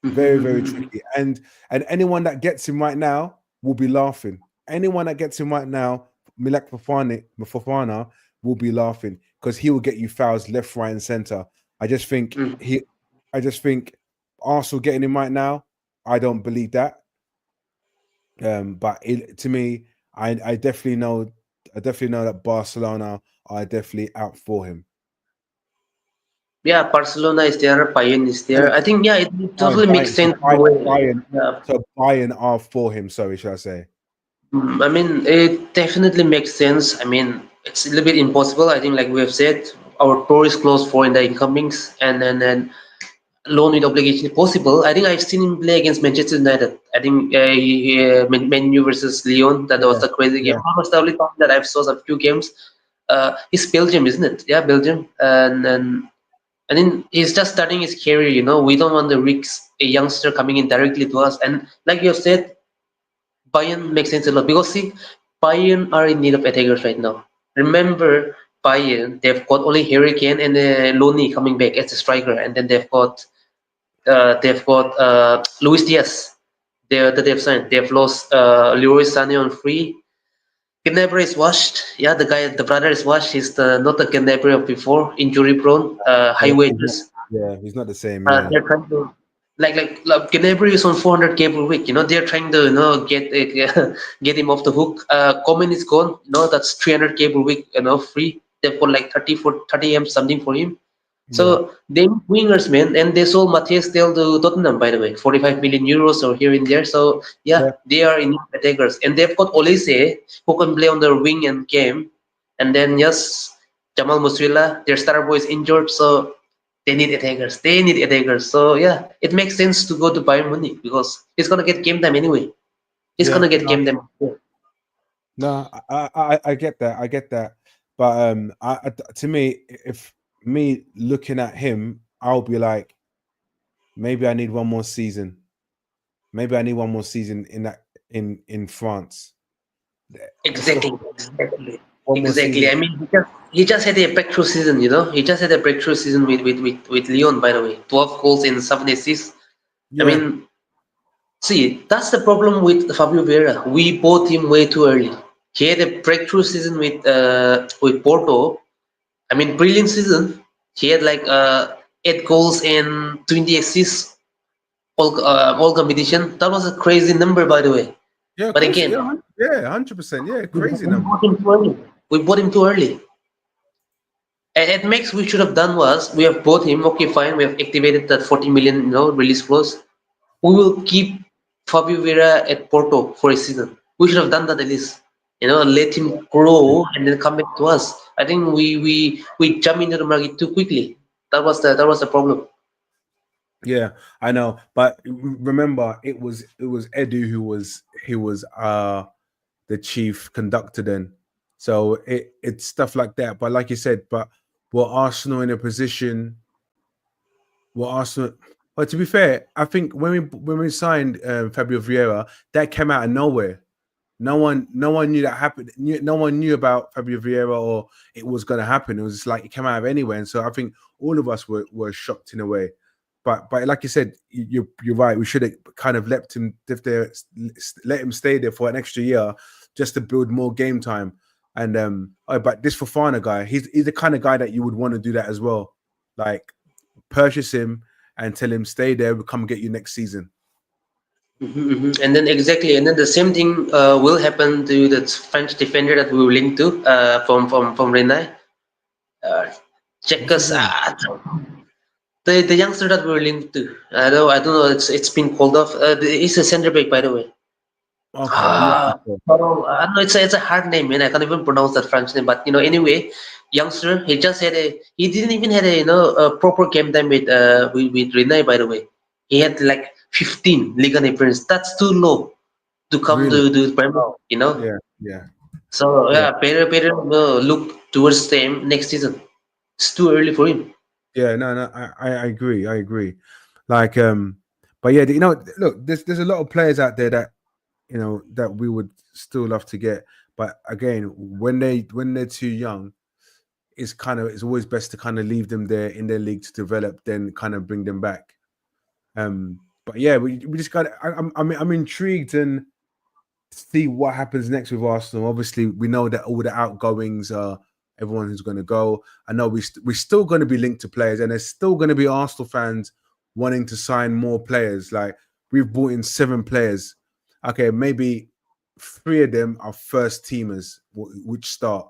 Very, very tricky. And anyone that gets him right now will be laughing. Anyone that gets him right now, Malick Fofana will be laughing because he will get you fouls left, right, and center. I just think Arsenal getting him right now, I don't believe that. But to me, I definitely know that Barcelona are definitely out for him. Yeah, Barcelona is there, Bayern is there. I think it totally makes sense. So Bayern are for him. Sorry, should I say? I mean, it definitely makes sense. I mean, it's a little bit impossible. I think, like we have said, our door is closed for in the incomings, and then loan with obligation is possible. I think I've seen him play against Manchester United. I think Man U versus Lyon. That was a crazy game. Almost the only time that I've saw a few games. He's Belgium, isn't it? Yeah, Belgium, and I think he's just starting his career. You know, we don't want to risk a youngster coming in directly to us. And like you have said, Bayern makes sense a lot because see, Bayern are in need of attackers right now. Remember, Bayern, they've got only Harry Kane and Loni coming back as a striker, and then they've got Luis Diaz. They've signed. They've lost Leroy Sané on free. Gnabry is washed. Yeah, the brother is washed. He's not the Gnabry of before, injury prone, high wages. Yeah, he's not the same. They're trying to like Gnabry is on 400K per week. You know, they're trying to get him off the hook. Coman is gone. That's 300K per week. Free. They've got like 30 M something for him. So they wingers, man, and they sold Matthias Tel to Tottenham, by the way, 45 million euros or here and there. So they are in attackers, and they've got Olise who can play on the wing and cam, and then Jamal Musiala, their star boy is injured, so they need attackers. So it makes sense to go to Bayern Munich because he's gonna get game time anyway. He's gonna get game time. No, I get that. But to me, if me looking at him, I'll be like, maybe I need one more season. Maybe I need one more season in France. Exactly. I mean, he just had a breakthrough season. He just had a breakthrough season with Lyon. By the way, 12 goals in 7 assists. I mean, see, that's the problem with Fabio Vieira. We bought him way too early. He had a breakthrough season with Porto. I mean, brilliant season. He had like 8 goals and 20 assists all competition. That was a crazy number, by the way. Yeah, but again, 100%. Yeah, crazy number. We bought him too early. And at max, we should have done was we have bought him. Okay, fine. We have activated that 40 million, release clause. We will keep Fabio Vieira at Porto for a season. We should have done that at least. Let him grow and then come back to us. I think we jump into the market too quickly. That was the problem. Yeah, I know, but remember, it was Edu who was the chief conductor then. So it's stuff like that. But like you said, but were Arsenal in a position? But to be fair, I think when we signed Fabio Vieira, that came out of nowhere. No one knew that happened. No one knew about Fabio Vieira or it was going to happen. It was just like it came out of anywhere. And so I think all of us were shocked in a way. but like you said, you're right. We should have kind of let him let him stay there for an extra year just to build more game time. And but this Fofana guy, he's the kind of guy that you would want to do that as well. Like purchase him and tell him stay there. We'll come get you next season. And then exactly, and then the same thing will happen to the French defender that we were linked to from Rennes. Uh, check What's his us name? the youngster that we were linked to. I don't know. It's been called off. He's a center back, by the way. Okay, I'm looking for. I don't know. It's a hard name, man. I can't even pronounce that French name. But anyway, youngster. He didn't even had a proper game time with Renai. By the way, he had like 15 league appearances. That's too low to come Really? to the Premier. Yeah, yeah, So yeah, yeah, better look towards them next season. It's too early for him. yeah. No, no, I agree. I agree. Like, but yeah, look, there's a lot of players out there that that we would still love to get. But again, when they're too young, it's always best to kind of leave them there in their league to develop, then kind of bring them back. But yeah, we just got. I'm intrigued and see what happens next with Arsenal. Obviously, we know that all the outgoings are everyone who's going to go. I know we're still going to be linked to players, and there's still going to be Arsenal fans wanting to sign more players. Like we've brought in 7 players. Okay, maybe 3 of them are first teamers, which start.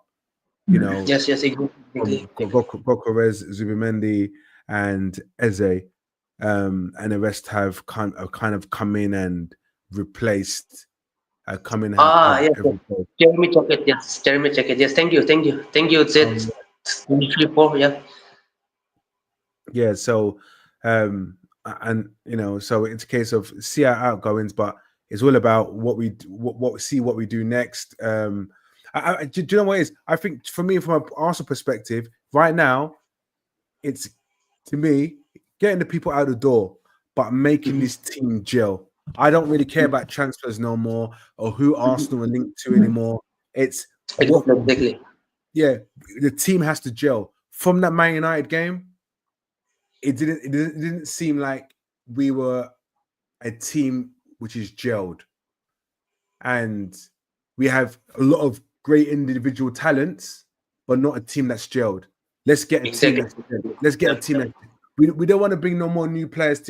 Yes, exactly. Gokorez, Zubimendi, and Eze, and the rest have kind of come in and replaced. Come in and Yes, yes. every place. Jeremy Checkett, yes. Jeremy Checkett, yes. Thank you. It's Um, 3-4, yeah. yeah, so and so it's a case of see our outgoings, but it's all about what we do next. Do you know what it is? I think for me, from an Arsenal perspective, right now, it's to me getting the people out the door, but making this team gel. I don't really care about transfers no more or who Arsenal are linked to anymore. It's what, Exactly. yeah, the team has to gel. From that Man United game, it didn't seem like we were a team which is gelled, and we have a lot of great individual talents, but not a team that's gelled. Let's get a team. Let's get a team. We don't want to bring no more new players.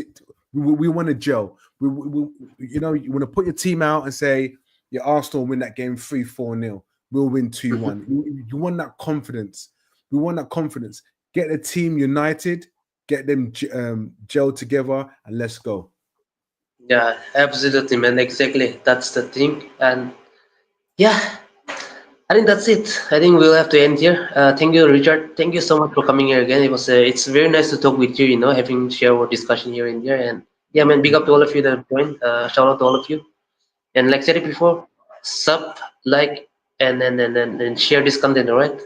We want to gel. You want to put your team out and say, "Yeah, Arsenal win that game 3-4-0. We'll win 2-1." You want that confidence. We want that confidence. Get the team united. Get them gelled together, and let's go. Yeah, absolutely, man. Exactly. That's the thing. And yeah, I think that's it. I think we'll have to end here. Thank you, Richard. Thank you so much for coming here again. It's very nice to talk with you. Having share our discussion here and there. And yeah, man, big up to all of you that have joined. Shout out to all of you. And like I said it before, sub, like, and share this content. All right.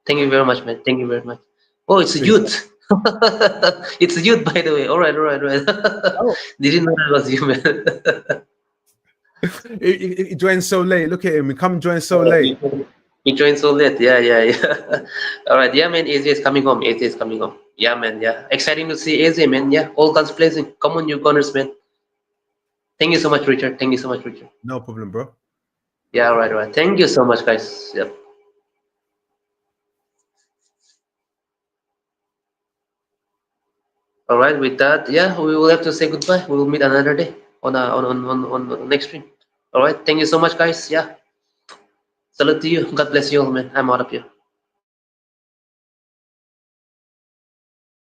Thank you very much, man. Thank you very much. Oh, it's a youth. It's a youth, by the way. All right. Oh. Didn't know that was you, man. He joined so late. Look at him. He come join so late. He joined so late. Yeah. All right. Yeah, man. AZ is coming home. AZ is coming home. Yeah, man. Yeah. Exciting to see AZ, man. Yeah. All guns blazing. Come on, you gunners, man. Thank you so much, Richard. Thank you so much, Richard. No problem, bro. Yeah, all right. Thank you so much, guys. Yep. All right. With that, yeah, we will have to say goodbye. We will meet another day on next stream. All right. Thank you so much, guys. Yeah. Salute to you. God bless you all, man. I'm out of here.